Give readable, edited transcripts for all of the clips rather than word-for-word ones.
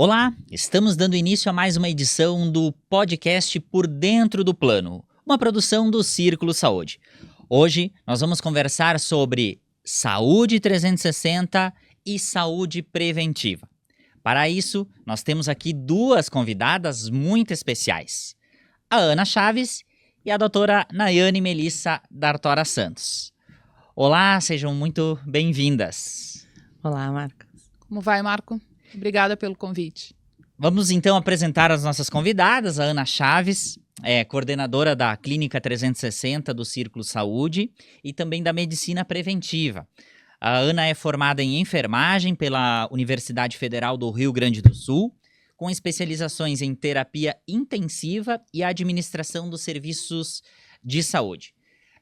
Olá, estamos dando início a mais uma edição do podcast Por Dentro do Plano, uma produção do Círculo Saúde. Hoje nós vamos conversar sobre saúde 360 e saúde preventiva. Para isso, nós temos aqui duas convidadas muito especiais, a Ana Chaves e a doutora Nayane Melissa D'Artora Santos. Olá, sejam muito bem-vindas. Olá, Marco. Como vai, Marco? Obrigada pelo convite. Vamos então apresentar as nossas convidadas. A Ana Chaves é coordenadora da Clínica 360 do Círculo Saúde e também da Medicina Preventiva. A Ana é formada em enfermagem pela Universidade Federal do Rio Grande do Sul, com especializações em terapia intensiva e administração dos serviços de saúde.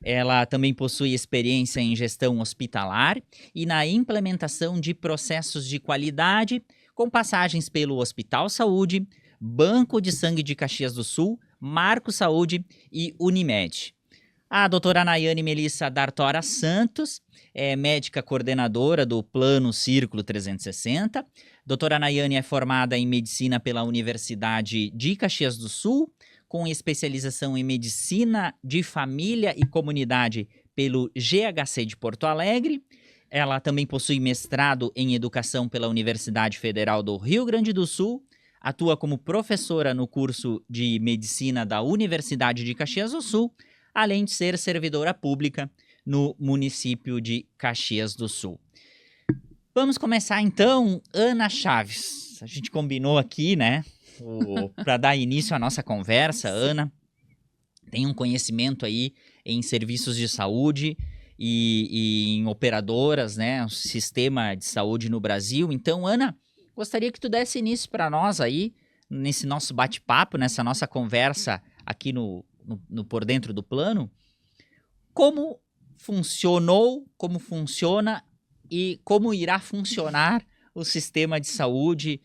Ela também possui experiência em gestão hospitalar e na implementação de processos de qualidade, com passagens pelo Hospital Saúde, Banco de Sangue de Caxias do Sul, Marco Saúde e Unimed. A doutora Nayane Melissa D'Artora Santos é médica coordenadora do Plano Círculo 360. Doutora Nayane é formada em medicina pela Universidade de Caxias do Sul, com especialização em medicina de família e comunidade pelo GHC de Porto Alegre. Ela também possui mestrado em educação pela Universidade Federal do Rio Grande do Sul, atua como professora no curso de medicina da Universidade de Caxias do Sul, além de ser servidora pública no município de Caxias do Sul. Vamos começar então, Ana Chaves. A gente combinou aqui, né, para dar início à nossa conversa. Ana tem um conhecimento aí em serviços de saúde e em operadoras, né, um sistema de saúde no Brasil. Então, Ana, gostaria que tu desse início para nós aí, nesse nosso bate-papo, nessa nossa conversa aqui no Por Dentro do Plano, como funcionou, como funciona e como irá funcionar o sistema de saúde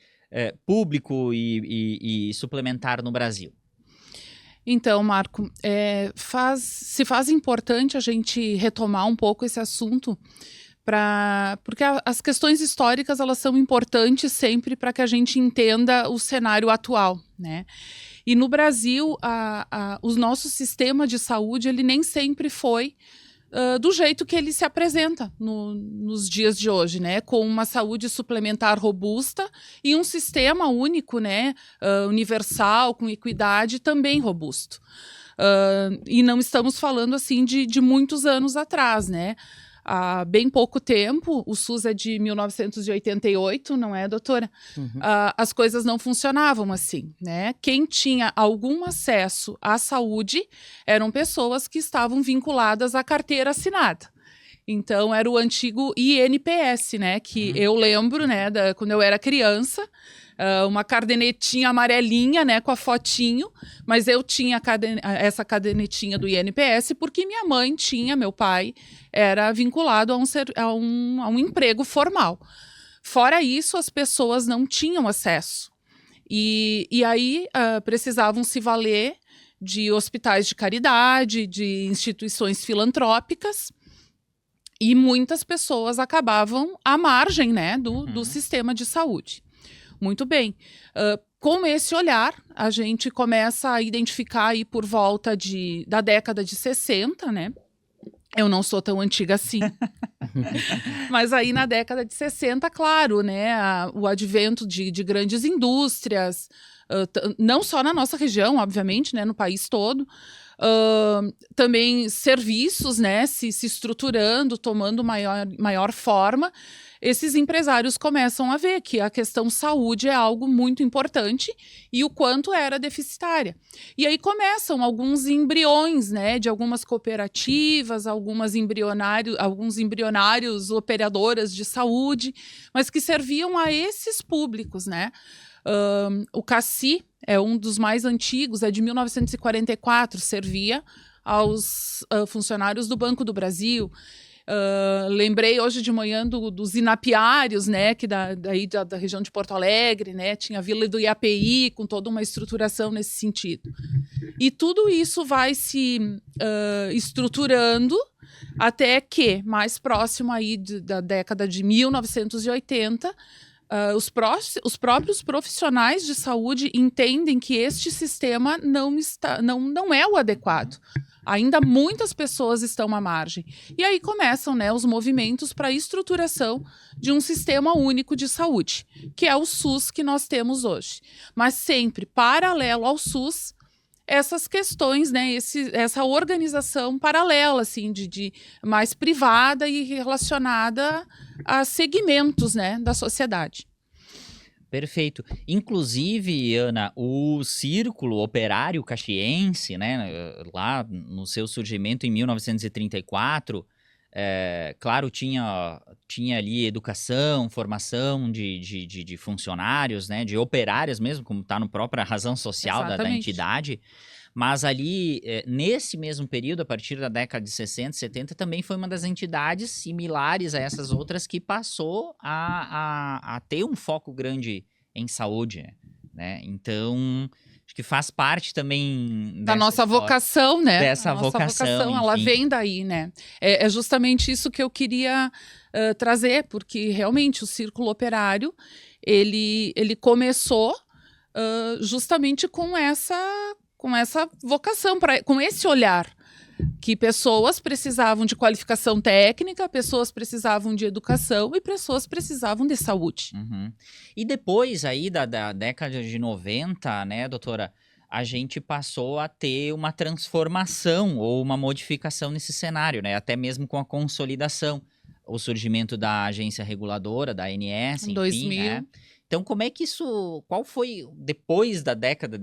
público e suplementar no Brasil. Então, Marco, se faz importante a gente retomar um pouco esse assunto, porque as questões históricas elas são importantes sempre para que a gente entenda o cenário atual, né? E no Brasil, o nosso sistema de saúde ele nem sempre foi do jeito que ele se apresenta nos dias de hoje, né? Com uma saúde suplementar robusta e um sistema único, né? Universal, com equidade, também robusto. E não estamos falando assim de muitos anos atrás, né? Há bem pouco tempo, o SUS é de 1988, não é, doutora? Uhum. As coisas não funcionavam assim, né? Quem tinha algum acesso à saúde eram pessoas que estavam vinculadas à carteira assinada. Então, era o antigo INPS, né? Que eu lembro, né, quando eu era criança, uma cadernetinha amarelinha, né, com a fotinho, mas eu tinha essa cadernetinha do INPS porque minha mãe tinha, meu pai era vinculado a um emprego formal. Fora isso, as pessoas não tinham acesso. E aí precisavam se valer de hospitais de caridade, de instituições filantrópicas, e muitas pessoas acabavam à margem, né, do sistema de saúde. Muito bem. Com esse olhar, a gente começa a identificar aí por volta da década de 60, né? Eu não sou tão antiga assim. Mas aí na década de 60, claro, né? O advento de grandes indústrias, não só na nossa região, obviamente, né? No país todo. Também serviços, né? Se estruturando, tomando maior forma. Esses empresários começam a ver que a questão saúde é algo muito importante e o quanto era deficitária. E aí começam alguns embriões, né, de algumas cooperativas, alguns embrionários operadoras de saúde, mas que serviam a esses públicos, né? O CACI é um dos mais antigos, é de 1944, servia aos funcionários do Banco do Brasil. Lembrei hoje de manhã dos inapiários, né, que da região de Porto Alegre, né, tinha a Vila do IAPI, com toda uma estruturação nesse sentido. E tudo isso vai se estruturando até que, mais próximo aí da década de 1980, os próprios profissionais de saúde entendem que este sistema não é o adequado. Ainda muitas pessoas estão à margem. E aí começam, né, os movimentos para a estruturação de um sistema único de saúde, que é o SUS que nós temos hoje. Mas sempre, paralelo ao SUS, essas questões, né, essa organização paralela, assim, de mais privada e relacionada a segmentos, né, da sociedade. Perfeito. Inclusive, Ana, o Círculo Operário Caxiense, né, lá no seu surgimento em 1934, claro, tinha ali educação, formação de funcionários, né, de operárias mesmo, como está na própria razão social da entidade. Mas ali, nesse mesmo período, a partir da década de 60, 70, também foi uma das entidades similares a essas outras que passou a ter um foco grande em saúde, né? Então, acho que faz parte também da nossa vocação, né? Dessa vocação, ela vem daí, né? É justamente isso que eu queria trazer, porque realmente o Círculo Operário, ele começou justamente com essa vocação, com esse olhar, que pessoas precisavam de qualificação técnica, pessoas precisavam de educação e pessoas precisavam de saúde. Uhum. E depois aí da década de 90, né, doutora, a gente passou a ter uma transformação ou uma modificação nesse cenário, né, até mesmo com a consolidação, o surgimento da agência reguladora, da ANS, enfim, 2000. né? Então, como é que isso... Qual foi, depois da década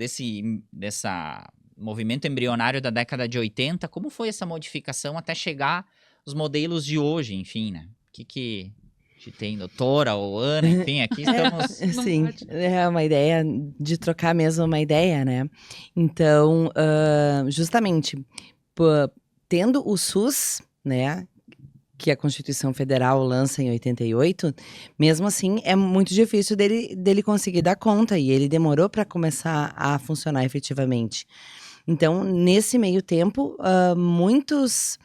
dessa movimento embrionário da década de 80, como foi essa modificação até chegar os modelos de hoje, enfim, né? O que tem, doutora ou Ana, enfim, aqui estamos... Sim, é uma ideia de trocar mesmo uma ideia, né? Então, justamente, tendo o SUS, né, que a Constituição Federal lança em 88, mesmo assim é muito difícil dele conseguir dar conta, e ele demorou para começar a funcionar efetivamente. Então, nesse meio tempo, muitos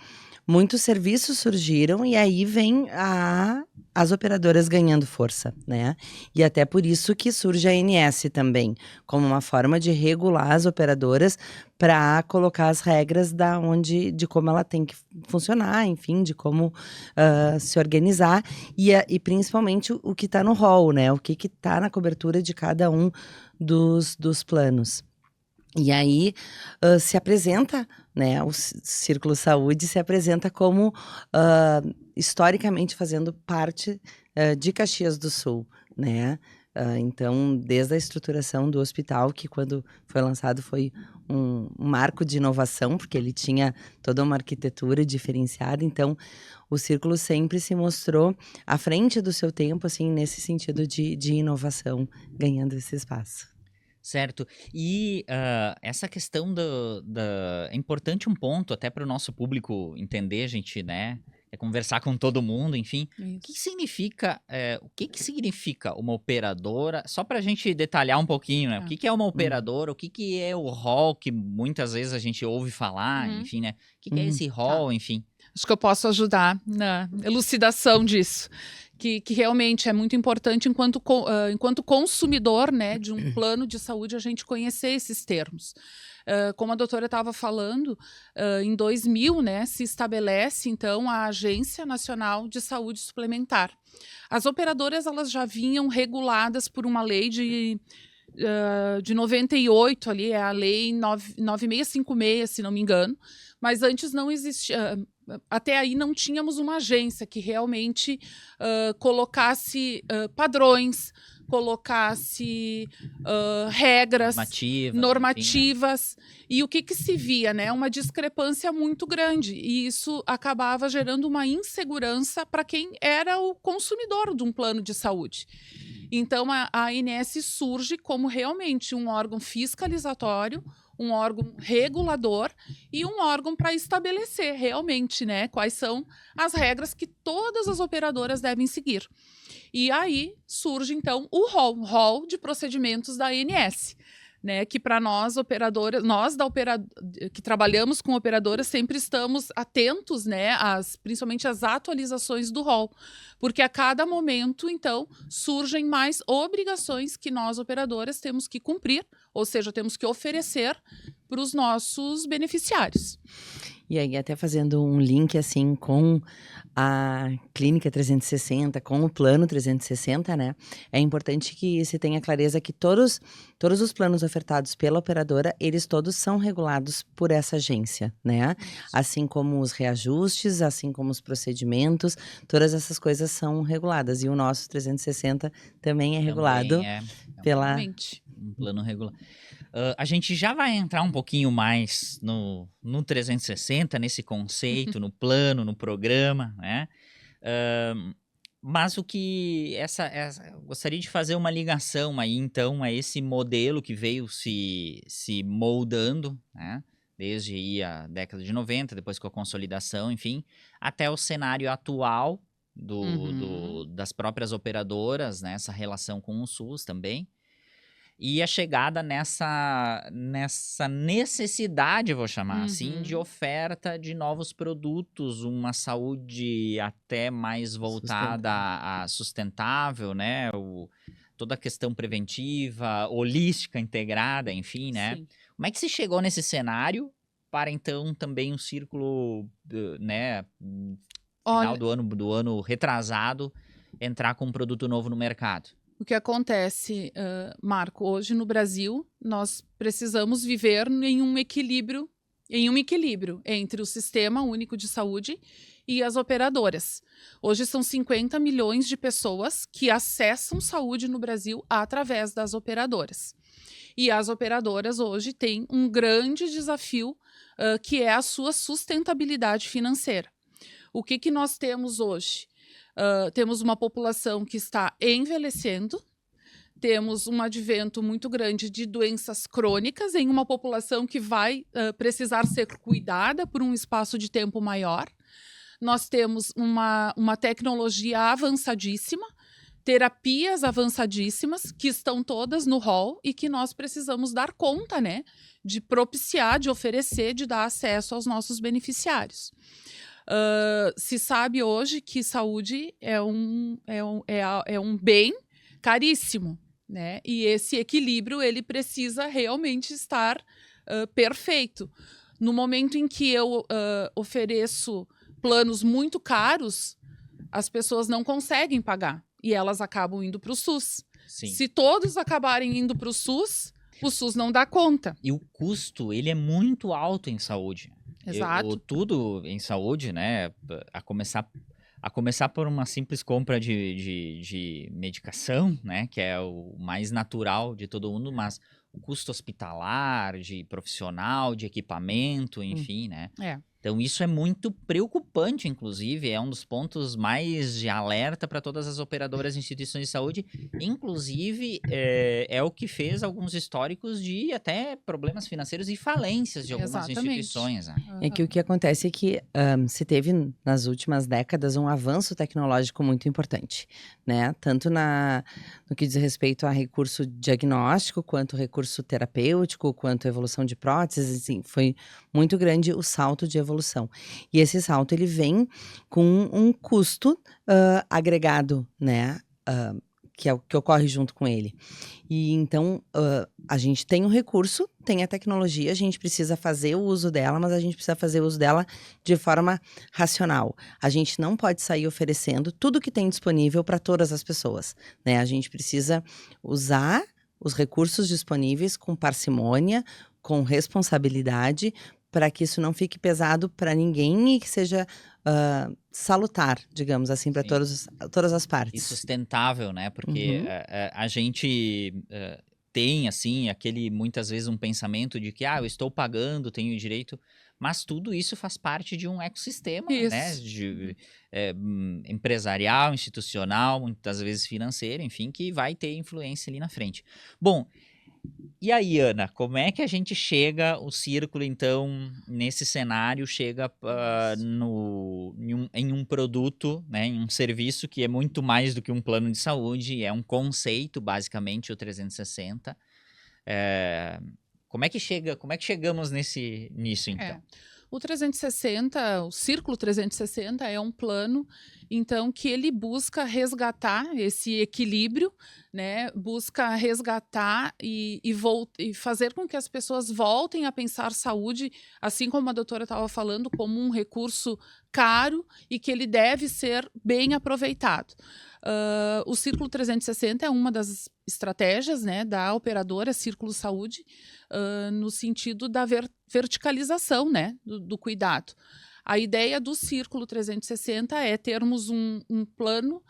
serviços surgiram, e aí vem as operadoras ganhando força, né? E até por isso que surge a ANS também, como uma forma de regular as operadoras para colocar as regras de como ela tem que funcionar, enfim, de como se organizar, e principalmente o que está no rol, né? O que está na cobertura de cada um dos planos. E aí se apresenta, né, o Círculo Saúde se apresenta como historicamente fazendo parte de Caxias do Sul, né? Então, desde a estruturação do hospital, que quando foi lançado foi um marco de inovação, porque ele tinha toda uma arquitetura diferenciada. Então, o Círculo sempre se mostrou à frente do seu tempo, assim, nesse sentido de inovação, ganhando esse espaço. Certo. E essa questão é importante um ponto até para o nosso público entender, gente, né? É conversar com todo mundo, enfim. Isso. O que significa uma operadora? Só para a gente detalhar um pouquinho, né? O que é uma operadora? O que é o rol que muitas vezes a gente ouve falar, enfim, né? O que é esse rol, enfim? Acho que eu posso ajudar na elucidação disso. Que realmente é muito importante enquanto consumidor, né, de um plano de saúde, a gente conhecer esses termos. Como a doutora estava falando, em 2000, né, se estabelece, então, a Agência Nacional de Saúde Suplementar. As operadoras, elas já vinham reguladas por uma lei de 98, ali, é a lei 9656, se não me engano, mas antes não existia... Até aí não tínhamos uma agência que realmente colocasse padrões, colocasse regras normativas. E o que se via, né? Uma discrepância muito grande. E isso acabava gerando uma insegurança para quem era o consumidor de um plano de saúde. Então, a ANS surge como realmente um órgão fiscalizatório, um órgão regulador e um órgão para estabelecer realmente, né, quais são as regras que todas as operadoras devem seguir. E aí surge, então, o rol de procedimentos da ANS. né, que para nós operadoras, que trabalhamos com operadoras, sempre estamos atentos, né, principalmente às atualizações do rol, porque a cada momento, então, surgem mais obrigações que nós operadoras temos que cumprir, ou seja, temos que oferecer para os nossos beneficiários. E aí, até fazendo um link assim com a Clínica 360, com o Plano 360, né? É importante que se tenha clareza que todos os planos ofertados pela operadora, eles todos são regulados por essa agência, né? Assim como os reajustes, assim como os procedimentos, todas essas coisas são reguladas. E o nosso 360 também é regulado Também é pela... Realmente. um plano regular. A gente já vai entrar um pouquinho mais no 360, nesse conceito, no plano, no programa, né? Mas o que eu gostaria de fazer uma ligação aí, então, a esse modelo que veio se moldando, né? Desde aí a década de 90, depois com a consolidação, enfim, até o cenário atual das próprias operadoras, né? Essa relação com o SUS também. E a chegada nessa necessidade, vou chamar assim, de oferta de novos produtos, uma saúde até mais voltada a sustentável, né? Toda a questão preventiva, holística, integrada, enfim, né? Sim. Como é que se chegou nesse cenário para, então, também um círculo, né? Final do ano retrasado, entrar com um produto novo no mercado? O que acontece, Marco, hoje no Brasil, nós precisamos viver em um equilíbrio entre o Sistema Único de Saúde e as operadoras. Hoje são 50 milhões de pessoas que acessam saúde no Brasil através das operadoras. E as operadoras hoje têm um grande desafio, que é a sua sustentabilidade financeira. O que nós temos hoje? Temos uma população que está envelhecendo, temos um advento muito grande de doenças crônicas em uma população que vai precisar ser cuidada por um espaço de tempo maior. Nós temos uma tecnologia avançadíssima, terapias avançadíssimas, que estão todas no rol e que nós precisamos dar conta, né, de propiciar, de oferecer, de dar acesso aos nossos beneficiários. Se sabe hoje que saúde é um bem caríssimo, né? E esse equilíbrio ele precisa realmente estar perfeito. No momento em que eu ofereço planos muito caros, as pessoas não conseguem pagar e elas acabam indo para o SUS. Sim. Se todos acabarem indo para o SUS não dá conta. E o custo, ele é muito alto em saúde. Exato. Tudo em saúde, né? A começar por uma simples compra de medicação, né? Que é o mais natural de todo mundo, mas o custo hospitalar, de profissional, de equipamento, enfim, né? Então isso é muito preocupante, inclusive, é um dos pontos mais de alerta para todas as operadoras e instituições de saúde, inclusive é o que fez alguns históricos de até problemas financeiros e falências de algumas instituições. Né? É que o que acontece é que se teve nas últimas décadas um avanço tecnológico muito importante, né? Tanto no que diz respeito a recurso diagnóstico, quanto recurso terapêutico, quanto evolução de próteses, assim, foi muito grande o salto de evolução. E esse salto, ele vem com um custo agregado, né? Que é o que ocorre junto com ele. E então, a gente tem o recurso, tem a tecnologia, a gente precisa fazer o uso dela, mas a gente precisa fazer o uso dela de forma racional. A gente não pode sair oferecendo tudo que tem disponível para todas as pessoas, né? A gente precisa usar os recursos disponíveis com parcimônia, com responsabilidade, para que isso não fique pesado para ninguém e que seja salutar, digamos assim, para todas as partes. E sustentável, né? Porque a gente tem, assim, muitas vezes um pensamento de que, eu estou pagando, tenho direito, mas tudo isso faz parte de um ecossistema, né? Empresarial, institucional, muitas vezes financeiro, enfim, que vai ter influência ali na frente. Bom, e aí, Ana, como é que a gente chega, o círculo, então, nesse cenário, chega em um produto, né, em um serviço que é muito mais do que um plano de saúde, é um conceito, basicamente, o 360, Como é que chegamos nisso, então? O 360, o Círculo 360 é um plano, então, que ele busca resgatar esse equilíbrio, né? Busca resgatar e fazer com que as pessoas voltem a pensar saúde, assim como a doutora estava falando, como um recurso caro e que ele deve ser bem aproveitado. O Círculo 360 é uma das estratégias, né, da operadora Círculo Saúde, no sentido da verticalização, né, do cuidado. A ideia do Círculo 360 é termos um plano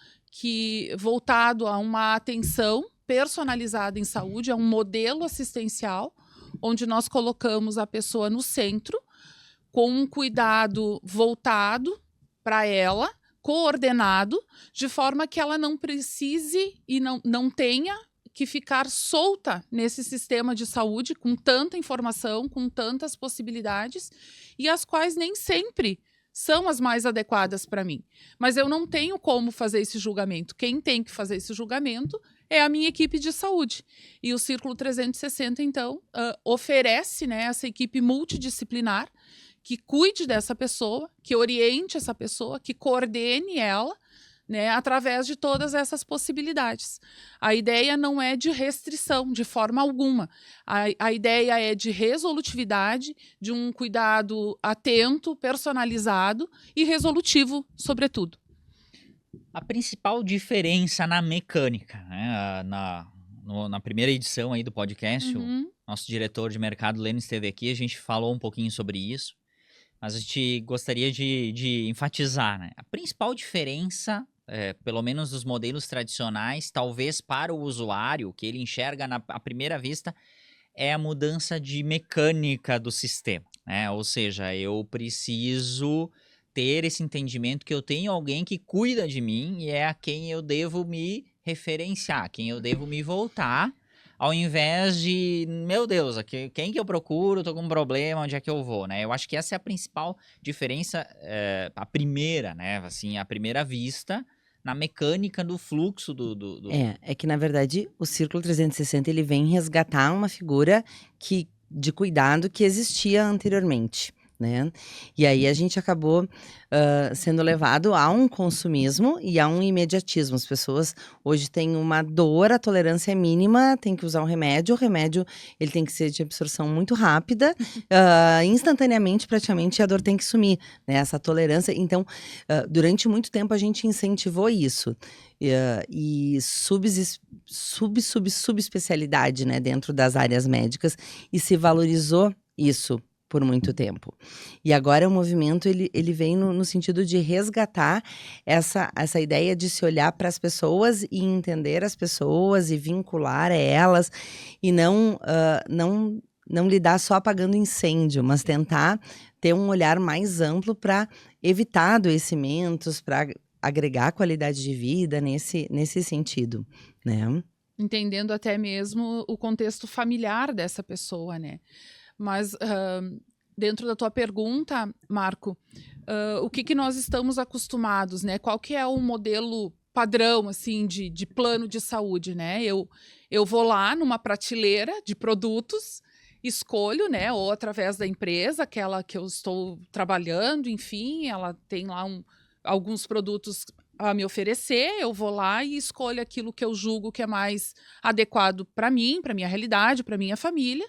voltado a uma atenção personalizada em saúde, é um modelo assistencial, onde nós colocamos a pessoa no centro, com um cuidado voltado para ela, coordenado, de forma que ela não precise e não tenha que ficar solta nesse sistema de saúde com tanta informação, com tantas possibilidades, e as quais nem sempre são as mais adequadas para mim. Mas eu não tenho como fazer esse julgamento. Quem tem que fazer esse julgamento é a minha equipe de saúde. E o Círculo 360, então, oferece, né, essa equipe multidisciplinar que cuide dessa pessoa, que oriente essa pessoa, que coordene ela, né, através de todas essas possibilidades. A ideia não é de restrição, de forma alguma. A ideia é de resolutividade, de um cuidado atento, personalizado e resolutivo, sobretudo. A principal diferença na mecânica, né, na primeira edição aí do podcast, o nosso diretor de mercado, Lênin, esteve aqui, a gente falou um pouquinho sobre isso, mas a gente gostaria de enfatizar, né? A principal diferença, pelo menos dos modelos tradicionais, talvez para o usuário, que ele enxerga à primeira vista, é a mudança de mecânica do sistema, né? Ou seja, eu preciso ter esse entendimento que eu tenho alguém que cuida de mim e é a quem eu devo me referenciar, quem eu devo me voltar, ao invés de, meu Deus, quem que eu procuro, tô com um problema, onde é que eu vou, né? Eu acho que essa é a principal diferença, a primeira, né? Assim, à primeira vista, na mecânica do fluxo do... É que, na verdade, o Círculo 360, ele vem resgatar uma figura de cuidado que existia anteriormente, né? E aí a gente acabou sendo levado a um consumismo e a um imediatismo. As pessoas hoje têm uma dor, a tolerância é mínima, tem que usar o remédio ele tem que ser de absorção muito rápida, instantaneamente praticamente a dor tem que sumir, né? Essa tolerância. Então, durante muito tempo a gente incentivou isso. E subespecialidade, né, dentro das áreas médicas, e se valorizou isso por muito tempo. E agora o movimento ele vem no sentido de resgatar essa ideia de se olhar para as pessoas e entender as pessoas e vincular elas e não lidar só apagando incêndio, mas tentar ter um olhar mais amplo para evitar adoecimentos, para agregar qualidade de vida nesse sentido, né? Entendendo até mesmo o contexto familiar dessa pessoa, né? Mas dentro da tua pergunta, Marco, o que nós estamos acostumados, né? Qual que é o modelo padrão, assim, de plano de saúde, né? Eu vou lá numa prateleira de produtos, escolho, né? Ou através da empresa, aquela que eu estou trabalhando, enfim, ela tem lá alguns produtos a me oferecer, eu vou lá e escolho aquilo que eu julgo que é mais adequado para mim, para minha realidade, para minha família.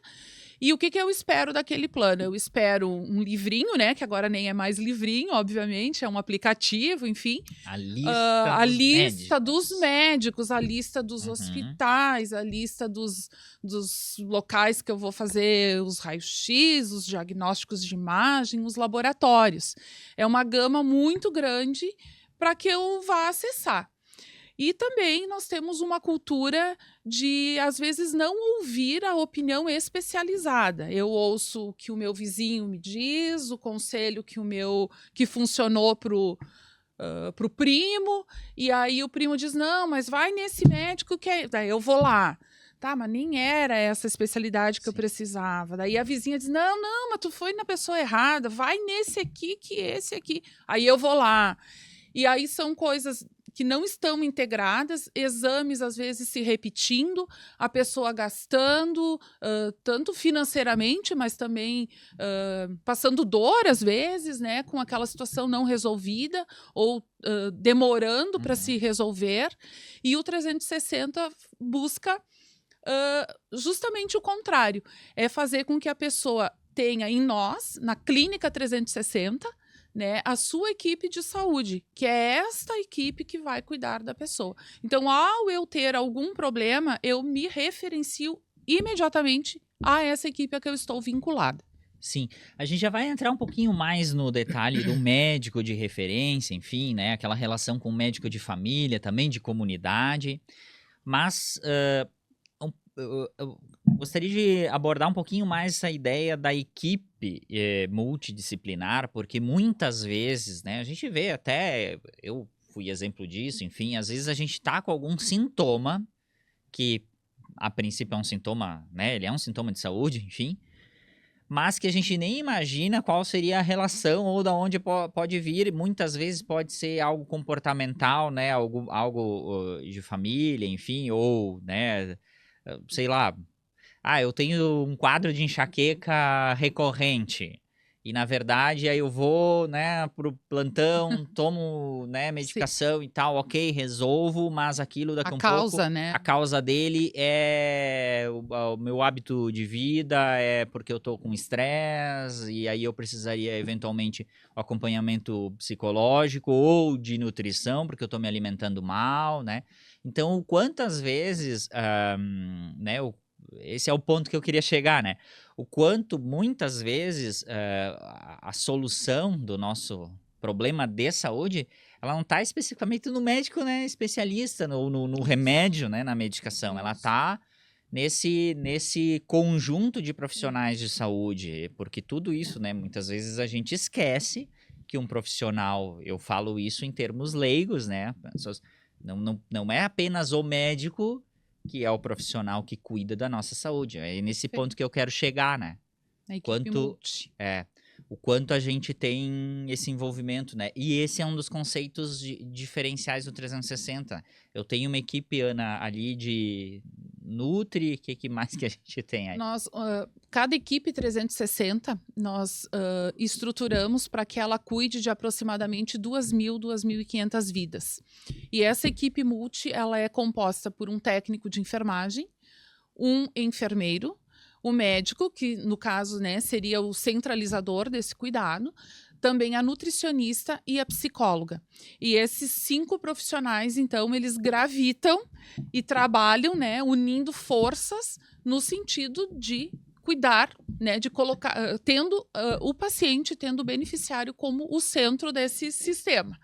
E o que eu espero daquele plano? Eu espero um livrinho, né? Que agora nem é mais livrinho, obviamente, é um aplicativo, enfim. A lista dos médicos, a lista dos hospitais, a lista dos locais que eu vou fazer os raios-x, os diagnósticos de imagem, os laboratórios. É uma gama muito grande para que eu vá acessar. E também nós temos uma cultura de, às vezes, não ouvir a opinião especializada. Eu ouço o que o meu vizinho me diz, o conselho que funcionou pro primo, e aí o primo diz, não, mas vai nesse médico que é... Daí eu vou lá. Tá, mas nem era essa especialidade que eu precisava. Daí a vizinha diz, não, mas tu foi na pessoa errada, vai nesse aqui, que esse aqui. Aí eu vou lá. E aí são coisas que não estão integradas, exames às vezes se repetindo, a pessoa gastando, tanto financeiramente, mas também passando dor às vezes, né, com aquela situação não resolvida ou demorando para se resolver. E o 360 busca justamente o contrário, é fazer com que a pessoa tenha em nós, na Clínica 360, né, a sua equipe de saúde, que é esta equipe que vai cuidar da pessoa. Então, ao eu ter algum problema, eu me referencio imediatamente a essa equipe a que eu estou vinculada. Sim, a gente já vai entrar um pouquinho mais no detalhe do médico de referência, enfim, né? Aquela relação com o médico de família, também de comunidade. Mas eu gostaria de abordar um pouquinho mais essa ideia da equipe multidisciplinar, porque muitas vezes, né, a gente vê até, eu fui exemplo disso, enfim, às vezes a gente tá com algum sintoma, que a princípio é um sintoma, né, ele é um sintoma de saúde, enfim, mas que a gente nem imagina qual seria a relação ou da onde pode vir. Muitas vezes pode ser algo comportamental, né, algo de família, enfim, ou, né, sei lá, eu tenho um quadro de enxaqueca recorrente. E, na verdade, aí eu vou, né, pro plantão, tomo, né, medicação e tal, ok, resolvo, mas aquilo daqui a um pouco... Né? A causa dele é o meu hábito de vida, é porque eu tô com estresse, e aí eu precisaria, eventualmente, o acompanhamento psicológico ou de nutrição, porque eu tô me alimentando mal, né? Então, quantas vezes, né, esse é o ponto que eu queria chegar, né? O quanto, muitas vezes, a solução do nosso problema de saúde, ela não está especificamente no médico, né, especialista, no remédio, né, na medicação. Ela está nesse conjunto de profissionais de saúde, porque tudo isso, né, muitas vezes a gente esquece que um profissional, eu falo isso em termos leigos, né, não é apenas o médico que é o profissional que cuida da nossa saúde. É nesse ponto que eu quero chegar, né? O quanto a gente tem esse envolvimento, né? E esse é um dos conceitos diferenciais do 360. Eu tenho uma equipe, Ana, ali de Nutri, o que mais que a gente tem aí? Nós, cada equipe 360, nós estruturamos para que ela cuide de aproximadamente 2.000, 2.500 vidas. E essa equipe multi, ela é composta por um técnico de enfermagem, um enfermeiro, o médico, que no caso, né, seria o centralizador desse cuidado, também a nutricionista e a psicóloga. E esses 5 profissionais, então, eles gravitam e trabalham, né, unindo forças no sentido de cuidar, né, de colocar, tendo o paciente, tendo o beneficiário como o centro desse sistema.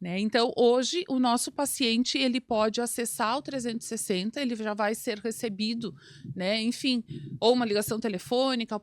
Né? Então, hoje, o nosso paciente ele pode acessar o 360, ele já vai ser recebido, né? Enfim, ou uma ligação telefônica,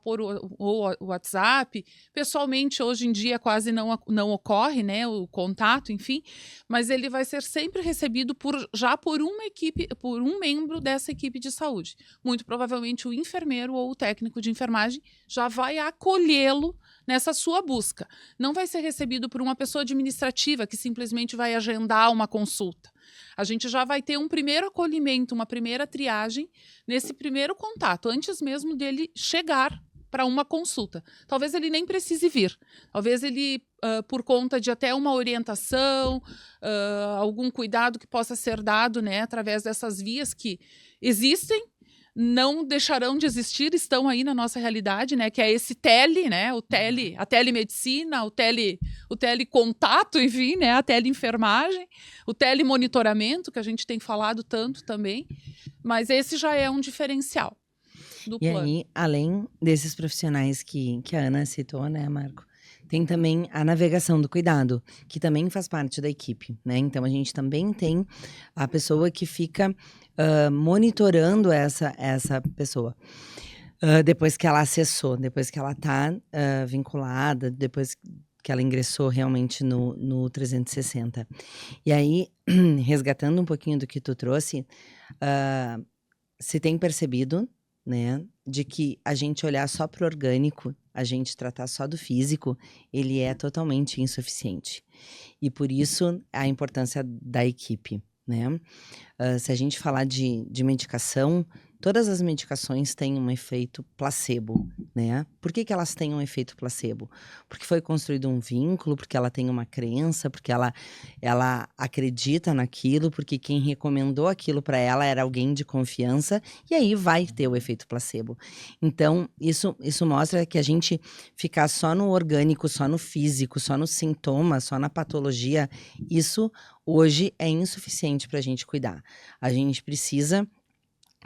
ou o WhatsApp. Pessoalmente, hoje em dia, quase não ocorre, né, o contato, enfim, mas ele vai ser sempre recebido já por uma equipe, por um membro dessa equipe de saúde. Muito provavelmente o enfermeiro ou o técnico de enfermagem já vai acolhê-lo nessa sua busca. Não vai ser recebido por uma pessoa administrativa que simplesmente vai agendar uma consulta. A gente já vai ter um primeiro acolhimento, uma primeira triagem nesse primeiro contato, antes mesmo dele chegar para uma consulta. Talvez ele nem precise vir. Talvez ele, por conta de até uma orientação, algum cuidado que possa ser dado, né, através dessas vias que existem, não deixarão de existir, estão aí na nossa realidade, né? Que é esse né? A telemedicina, o telecontato, enfim, né? A teleenfermagem, o telemonitoramento, que a gente tem falado tanto também. Mas esse já é um diferencial do plano. E aí, além desses profissionais que a Ana citou, né, Marco? Tem também a navegação do cuidado, que também faz parte da equipe, né? Então, a gente também tem a pessoa que fica monitorando essa pessoa. Depois que ela acessou, depois que ela está vinculada, depois que ela ingressou realmente no 360. E aí, resgatando um pouquinho do que tu trouxe, se tem percebido, né, de que a gente olhar só para o orgânico, a gente tratar só do físico, ele é totalmente insuficiente. E por isso a importância da equipe, né? Se a gente falar de medicação, todas as medicações têm um efeito placebo, né? Por que que elas têm um efeito placebo? Porque foi construído um vínculo, porque ela tem uma crença, porque ela acredita naquilo, porque quem recomendou aquilo para ela era alguém de confiança, e aí vai ter o efeito placebo. Então, isso mostra que a gente ficar só no orgânico, só no físico, só no sintoma, só na patologia, isso hoje é insuficiente para a gente cuidar. A gente precisa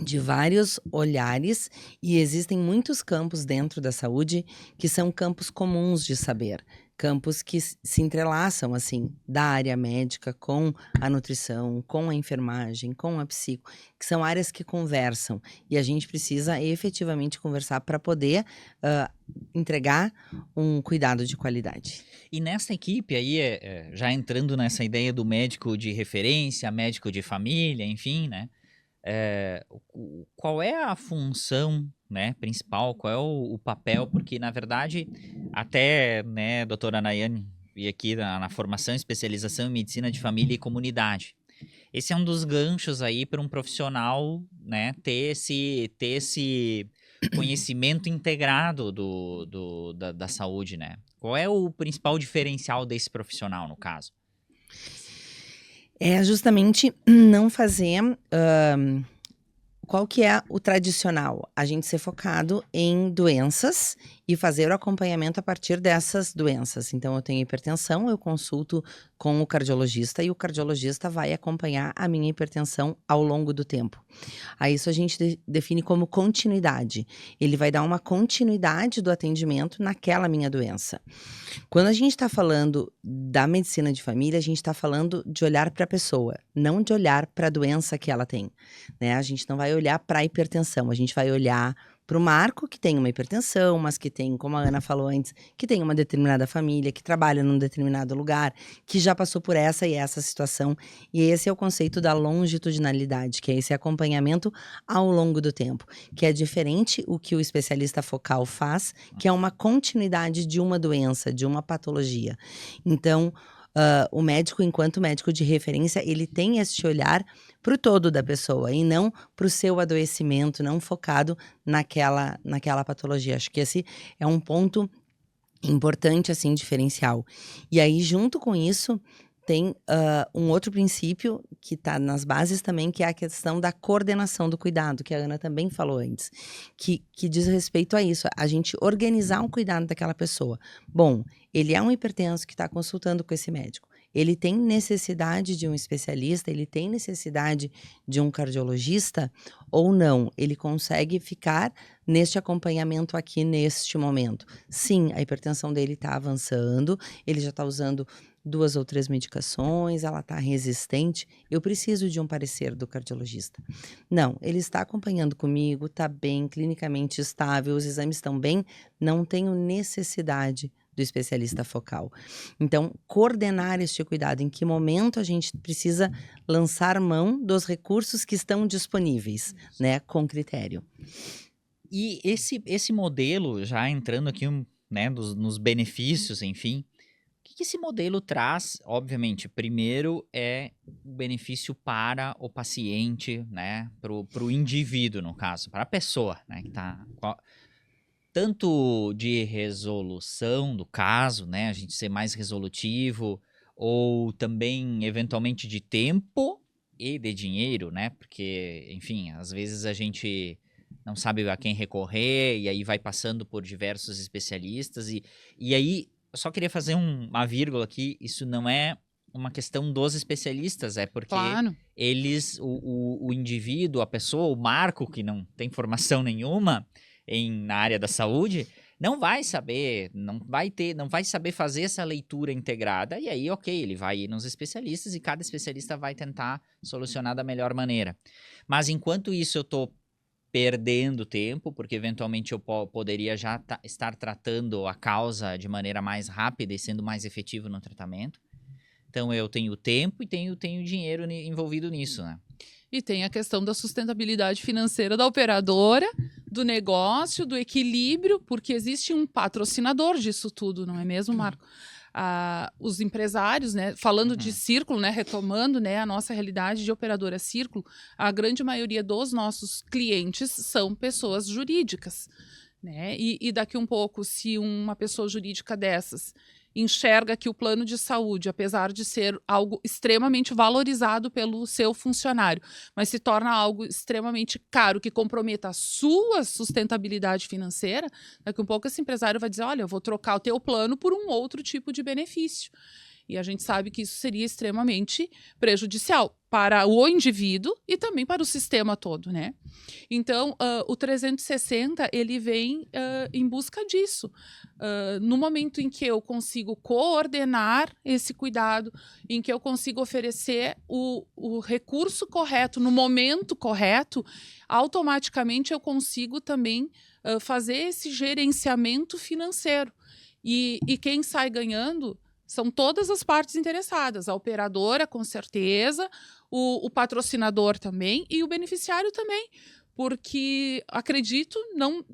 de vários olhares e existem muitos campos dentro da saúde que são campos comuns de saber, campos que se entrelaçam assim, da área médica com a nutrição, com a enfermagem, com a psico, que são áreas que conversam e a gente precisa efetivamente conversar para poder entregar um cuidado de qualidade. E nessa equipe aí, já entrando nessa ideia do médico de referência, médico de família, enfim, né? Qual é a função, né, principal, qual é o papel? Porque, na verdade, até, né, doutora Nayane, vi aqui na formação e especialização em medicina de família e comunidade. Esse é um dos ganchos aí para um profissional, né, ter esse conhecimento integrado da saúde, né? Qual é o principal diferencial desse profissional, no caso? É justamente não fazer. Qual que é o tradicional? A gente ser focado em doenças e fazer o acompanhamento a partir dessas doenças. Então, eu tenho hipertensão, eu consulto com o cardiologista e o cardiologista vai acompanhar a minha hipertensão ao longo do tempo. Aí isso a gente define como continuidade. Ele vai dar uma continuidade do atendimento naquela minha doença. Quando a gente está falando da medicina de família, a gente está falando de olhar para a pessoa, não de olhar para a doença que ela tem, né? A gente não vai olhar para a hipertensão, a gente vai olhar para o Marco, que tem uma hipertensão, mas que tem, como a Ana falou antes, que tem uma determinada família, que trabalha num determinado lugar, que já passou por essa e essa situação. E esse é o conceito da longitudinalidade, que é esse acompanhamento ao longo do tempo, que é diferente o que o especialista focal faz, que é uma continuidade de uma doença, de uma patologia. Então, o médico, enquanto médico de referência, ele tem esse olhar para o todo da pessoa e não para o seu adoecimento, não focado naquela patologia. Acho que esse é um ponto importante, assim, diferencial. E aí, junto com isso, tem um outro princípio que está nas bases também, que é a questão da coordenação do cuidado, que a Ana também falou antes, que diz respeito a isso, a gente organizar o cuidado daquela pessoa. Bom, ele é um hipertenso que está consultando com esse médico. Ele tem necessidade de um especialista, ele tem necessidade de um cardiologista ou não? Ele consegue ficar neste acompanhamento aqui neste momento? Sim, a hipertensão dele está avançando, ele já está usando 2 ou 3 medicações, ela está resistente, eu preciso de um parecer do cardiologista. Não, ele está acompanhando comigo, está bem, clinicamente estável, os exames estão bem, não tenho necessidade do especialista focal. Então, coordenar este cuidado, em que momento a gente precisa lançar mão dos recursos que estão disponíveis, né, com critério. E esse modelo, já entrando aqui, né, nos benefícios, enfim, o que esse modelo traz? Obviamente, primeiro é o benefício para o paciente, né, para o indivíduo, no caso, para a pessoa, né, que tá tanto de resolução do caso, né, a gente ser mais resolutivo, ou também, eventualmente, de tempo e de dinheiro, né, porque, enfim, às vezes a gente não sabe a quem recorrer, e aí vai passando por diversos especialistas, e aí, eu só queria fazer uma vírgula aqui, isso não é uma questão dos especialistas, é porque Claro. eles, o indivíduo, a pessoa, o Marco, que não tem formação nenhuma na área da saúde, não vai saber, não vai saber fazer essa leitura integrada, e aí, ok, ele vai ir nos especialistas e cada especialista vai tentar solucionar da melhor maneira. Mas enquanto isso eu tô perdendo tempo, porque eventualmente eu poderia já estar tratando a causa de maneira mais rápida e sendo mais efetivo no tratamento. Então eu tenho tempo e tenho dinheiro envolvido nisso, né? E tem a questão da sustentabilidade financeira da operadora, do negócio, do equilíbrio, porque existe um patrocinador disso tudo, não é mesmo, Marco? Os empresários, né, falando de Círculo, né, retomando, né, a nossa realidade de operadora Círculo, a grande maioria dos nossos clientes são pessoas jurídicas, né? E daqui um pouco, se uma pessoa jurídica dessas enxerga que o plano de saúde, apesar de ser algo extremamente valorizado pelo seu funcionário, mas se torna algo extremamente caro, que comprometa a sua sustentabilidade financeira, daqui um pouco esse empresário vai dizer, olha, eu vou trocar o teu plano por um outro tipo de benefício. E a gente sabe que isso seria extremamente prejudicial para o indivíduo e também para o sistema todo, né? Então, o 360, ele vem em busca disso. No momento em que eu consigo coordenar esse cuidado, em que eu consigo oferecer o recurso correto, no momento correto, automaticamente eu consigo também fazer esse gerenciamento financeiro. E quem sai ganhando são todas as partes interessadas, a operadora, com certeza, o patrocinador também e o beneficiário também, porque acredito, não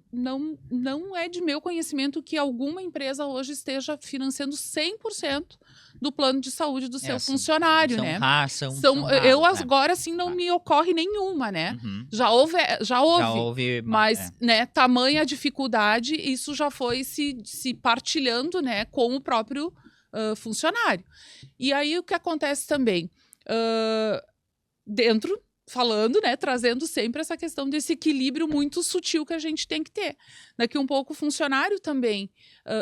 é de meu conhecimento que alguma empresa hoje esteja financiando 100% do plano de saúde do seu funcionário, né? São raros, eu agora, assim, não me ocorre nenhuma, né? Já houve, mas né, tamanha dificuldade, isso já foi se partilhando, né, com o próprio funcionário. E aí o que acontece também? Falando, né, trazendo sempre essa questão desse equilíbrio muito sutil que a gente tem que ter. Daqui um pouco o funcionário também,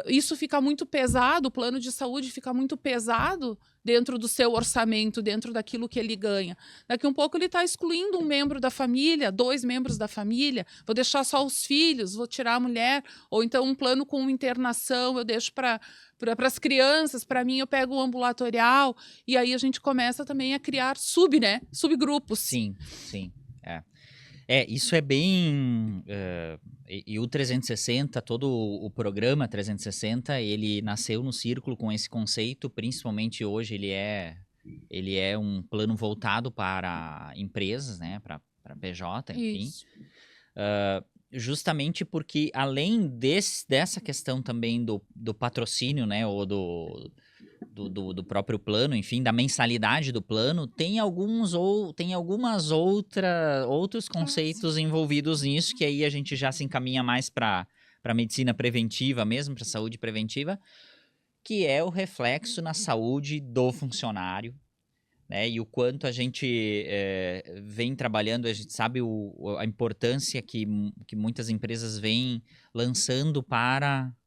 isso fica muito pesado, o plano de saúde fica muito pesado dentro do seu orçamento, dentro daquilo que ele ganha. Daqui um pouco ele está excluindo um membro da família, 2 membros da família, vou deixar só os filhos, vou tirar a mulher, ou então um plano com internação, eu deixo para as crianças, para mim eu pego o ambulatorial, e aí a gente começa também a criar subgrupos. Sim. Isso é bem... E o 360, todo o programa 360, ele nasceu no Círculo com esse conceito, principalmente hoje ele é um plano voltado para empresas, né, para PJ, enfim. Isso. Justamente porque, além dessa questão também do patrocínio, né, ou do próprio plano, enfim, da mensalidade do plano, tem alguns outros conceitos envolvidos nisso, que aí a gente já se encaminha mais para a medicina preventiva mesmo, para a saúde preventiva, que é o reflexo na saúde do funcionário, né? E o quanto a gente vem trabalhando, a gente sabe a importância que muitas empresas vêm lançando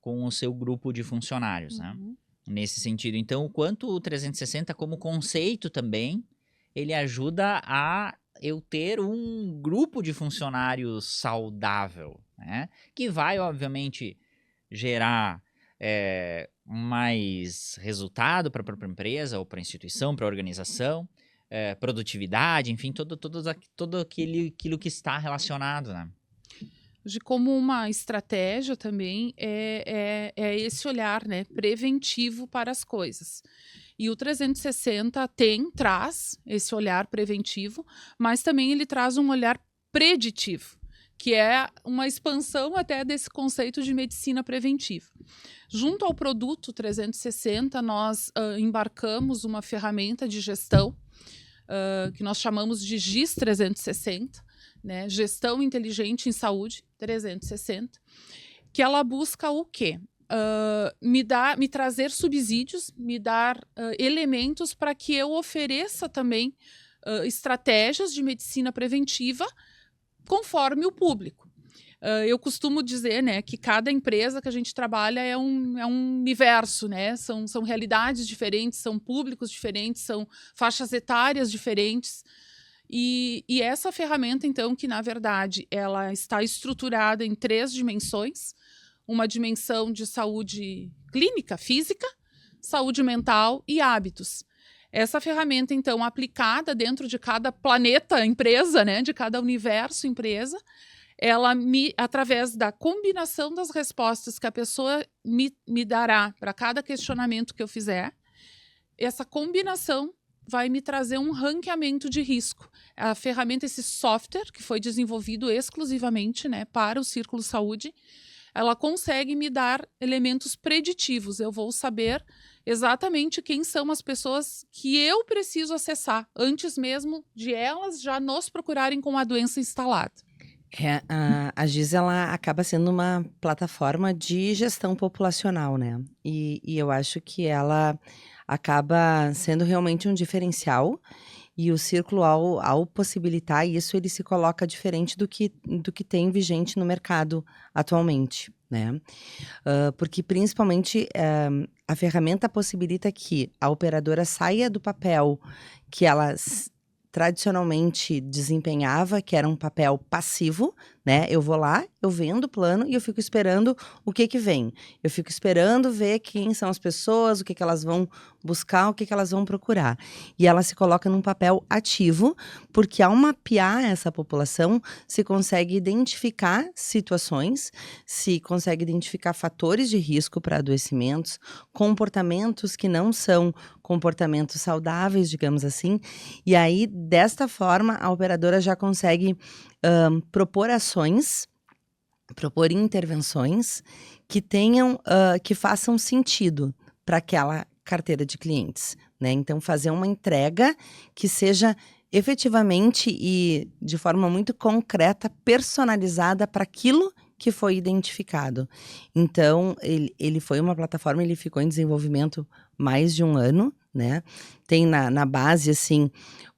com o seu grupo de funcionários, né? Nesse sentido. Então, o quanto o 360 como conceito também, ele ajuda a eu ter um grupo de funcionários saudável, né? Que vai, obviamente, gerar mais resultado para a própria empresa, ou para a instituição, para a organização, produtividade, enfim, todo aquilo que está relacionado, né? De como uma estratégia também é esse olhar, né, preventivo para as coisas. E o 360 traz esse olhar preventivo, mas também ele traz um olhar preditivo, que é uma expansão até desse conceito de medicina preventiva. Junto ao produto 360, nós embarcamos uma ferramenta de gestão que nós chamamos de GIS 360, né? Gestão Inteligente em Saúde 360, que ela busca o quê? Me trazer subsídios, me dar elementos para que eu ofereça também estratégias de medicina preventiva conforme o público. Eu costumo dizer, né, que cada empresa que a gente trabalha é um universo, né? São realidades diferentes, são públicos diferentes, são faixas etárias diferentes. E essa ferramenta, então, que na verdade ela está estruturada em 3 dimensões: uma dimensão de saúde clínica, física, saúde mental e hábitos. Essa ferramenta, então, aplicada dentro de cada planeta empresa, né, de cada universo empresa, ela através da combinação das respostas que a pessoa me dará para cada questionamento que eu fizer, essa combinação vai me trazer um ranqueamento de risco. A ferramenta, esse software, que foi desenvolvido exclusivamente, né, para o Círculo Saúde, ela consegue me dar elementos preditivos. Eu vou saber exatamente quem são as pessoas que eu preciso acessar, antes mesmo de elas já nos procurarem com a doença instalada. A GIS, ela acaba sendo uma plataforma de gestão populacional, né? E eu acho que ela acaba sendo realmente um diferencial. E o Círculo, ao possibilitar isso, ele se coloca diferente do que tem vigente no mercado atualmente, né? Porque, principalmente, a ferramenta possibilita que a operadora saia do papel que ela tradicionalmente desempenhava, que era um papel passivo, né? Eu vou lá, eu vendo o plano e eu fico esperando o que vem. Eu fico esperando ver quem são as pessoas, o que elas vão buscar, o que elas vão procurar. E ela se coloca num papel ativo, porque ao mapear essa população, se consegue identificar situações, se consegue identificar fatores de risco para adoecimentos, comportamentos que não são comportamentos saudáveis, digamos assim. E aí, desta forma, a operadora já consegue propor ações, propor intervenções que tenham, que façam sentido para aquela carteira de clientes, né? Então, fazer uma entrega que seja efetivamente e de forma muito concreta, personalizada para aquilo que foi identificado. Então, ele foi uma plataforma, ele ficou em desenvolvimento mais de um ano, né? Tem na base, assim,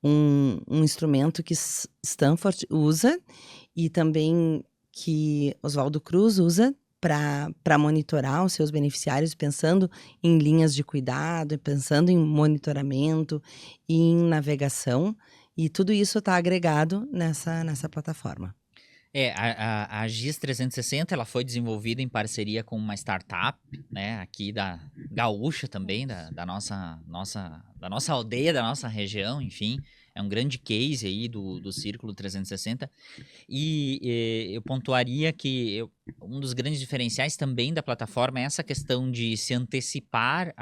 um instrumento que Stanford usa e também que Oswaldo Cruz usa para monitorar os seus beneficiários, pensando em linhas de cuidado, pensando em monitoramento e em navegação. E tudo isso está agregado nessa plataforma. A GIS 360, ela foi desenvolvida em parceria com uma startup, né, aqui da Gaúcha também, da nossa aldeia, da nossa região, enfim. É um grande case aí do Círculo 360. E eu pontuaria que um dos grandes diferenciais também da plataforma é essa questão de se antecipar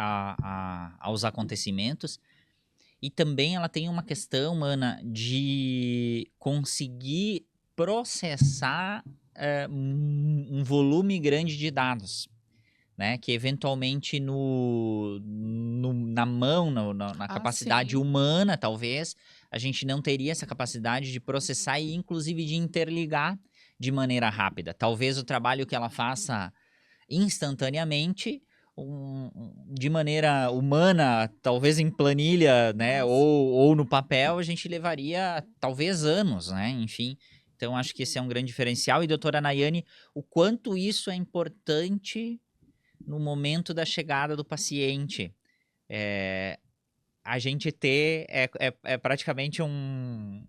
aos acontecimentos. E também ela tem uma questão, Ana, de conseguir processar um volume grande de dados, né? Que eventualmente na mão, na capacidade humana, talvez, a gente não teria essa capacidade de processar e inclusive de interligar de maneira rápida. Talvez o trabalho que ela faça instantaneamente, de maneira humana, talvez em planilha, né, ou no papel, a gente levaria talvez anos, né, enfim. Então, acho que esse é um grande diferencial. E, doutora Nayane, o quanto isso é importante no momento da chegada do paciente. A gente ter praticamente um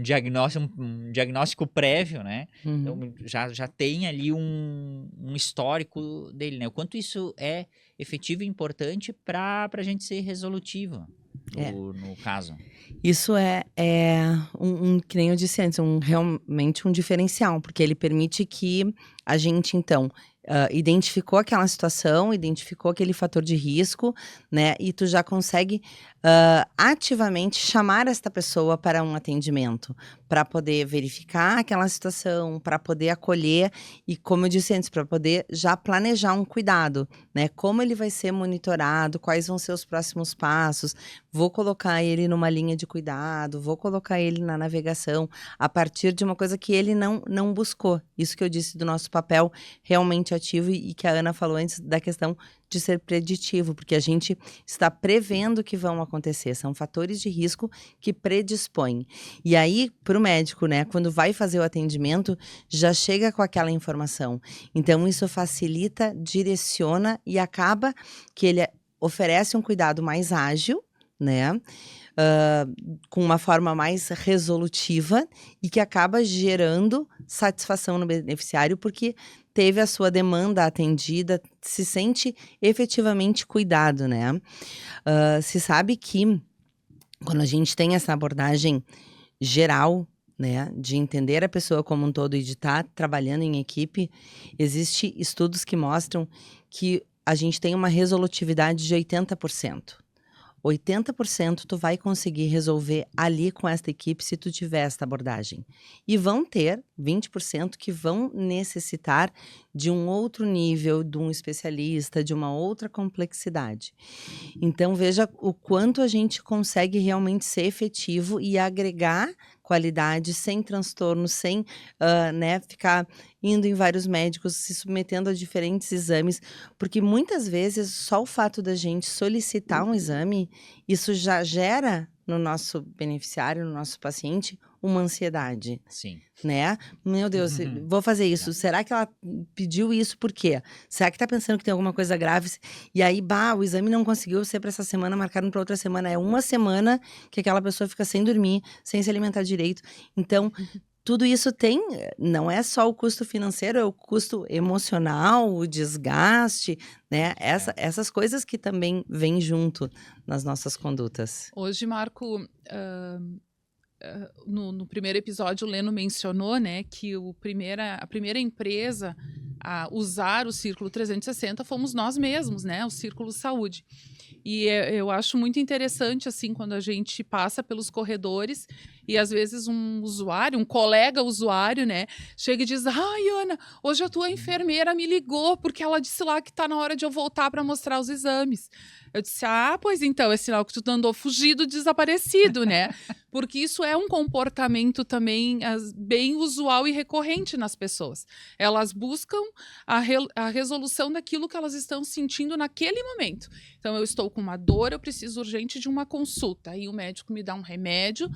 diagnóstico prévio, né? Então, já tem ali um histórico dele, né? O quanto isso é efetivo e importante para a gente ser resolutivo no caso. Isso que nem eu disse antes, realmente um diferencial, porque ele permite que a gente, então, identificou aquela situação, identificou aquele fator de risco, né? E tu já consegue ativamente chamar esta pessoa para um atendimento, para poder verificar aquela situação, para poder acolher e, como eu disse antes, para poder já planejar um cuidado, né? Como ele vai ser monitorado, quais vão ser os próximos passos, vou colocar ele numa linha de cuidado, vou colocar ele na navegação, a partir de uma coisa que ele não buscou. Isso que eu disse do nosso papel realmente ativo e que a Ana falou antes da questão de ser preditivo, porque a gente está prevendo que vão acontecer, são fatores de risco que predispõem. E aí, para o médico, né, quando vai fazer o atendimento, já chega com aquela informação. Então, isso facilita, direciona e acaba que ele oferece um cuidado mais ágil, né? Com uma forma mais resolutiva e que acaba gerando satisfação no beneficiário porque teve a sua demanda atendida, se sente efetivamente cuidado, né? Se sabe que quando a gente tem essa abordagem geral, né, de entender a pessoa como um todo e de estar trabalhando em equipe, existem estudos que mostram que a gente tem uma resolutividade de 80%. 80% tu vai conseguir resolver ali com esta equipe se tu tiver esta abordagem. E vão ter 20% que vão necessitar de um outro nível, de um especialista, de uma outra complexidade. Então, veja o quanto a gente consegue realmente ser efetivo e agregar qualidade sem transtorno, sem né, ficar indo em vários médicos, se submetendo a diferentes exames, porque muitas vezes só o fato da gente solicitar um exame, isso já gera no nosso beneficiário, no nosso paciente, uma ansiedade, Sim. né? Meu Deus, vou fazer isso. Será que ela pediu isso por quê? Será que tá pensando que tem alguma coisa grave? E aí, o exame não conseguiu ser para essa semana, marcaram para outra semana. É uma semana que aquela pessoa fica sem dormir, sem se alimentar direito. Então, tudo isso não é só o custo financeiro, é o custo emocional, o desgaste, né? Essas coisas que também vêm junto nas nossas condutas. Hoje, Marco, no primeiro episódio, o Leno mencionou, né, que a primeira empresa a usar o Círculo 360 fomos nós mesmos, né, o Círculo Saúde. E eu acho muito interessante, assim, quando a gente passa pelos corredores e às vezes um colega usuário, né, chega e diz: ai, Ana, hoje a tua enfermeira me ligou porque ela disse lá que tá na hora de eu voltar para mostrar os exames. Eu disse: pois então, é sinal que tu andou fugido, desaparecido, né? Porque isso é um comportamento também bem usual e recorrente nas pessoas. Elas buscam a resolução daquilo que elas estão sentindo naquele momento. Então, eu estou com uma dor, eu preciso urgente de uma consulta. Aí o médico me dá um remédio,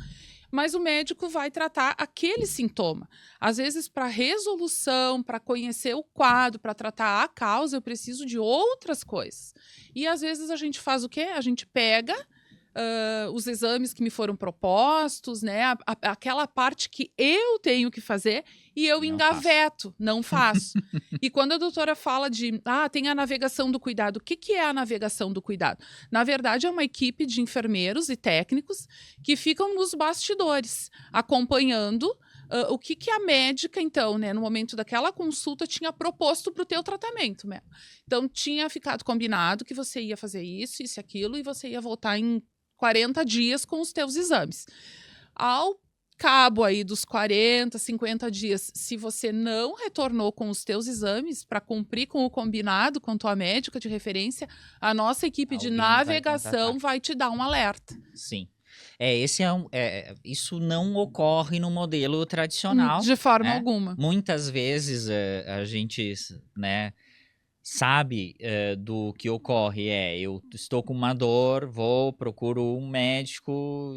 mas o médico vai tratar aquele sintoma. Às vezes, para resolução, para conhecer o quadro, para tratar a causa, eu preciso de outras coisas. E às vezes a gente faz o quê? A gente pega os exames que me foram propostos, né? Aquela parte que eu tenho que fazer e eu engaveto, não faço. E quando a doutora fala tem a navegação do cuidado, o que é a navegação do cuidado? Na verdade, é uma equipe de enfermeiros e técnicos que ficam nos bastidores, acompanhando o que a médica, então, né, no momento daquela consulta, tinha proposto para o teu tratamento, né? Então, tinha ficado combinado que você ia fazer isso e aquilo, e você ia voltar em 40 dias com os teus exames. Ao cabo aí dos 40, 50 dias, se você não retornou com os teus exames para cumprir com o combinado com tua médica de referência, a nossa equipe de navegação vai te dar um alerta. Sim. Isso não ocorre no modelo tradicional. De forma alguma. Muitas vezes a gente, né, sabe do que ocorre. Eu estou com uma dor, procuro um médico,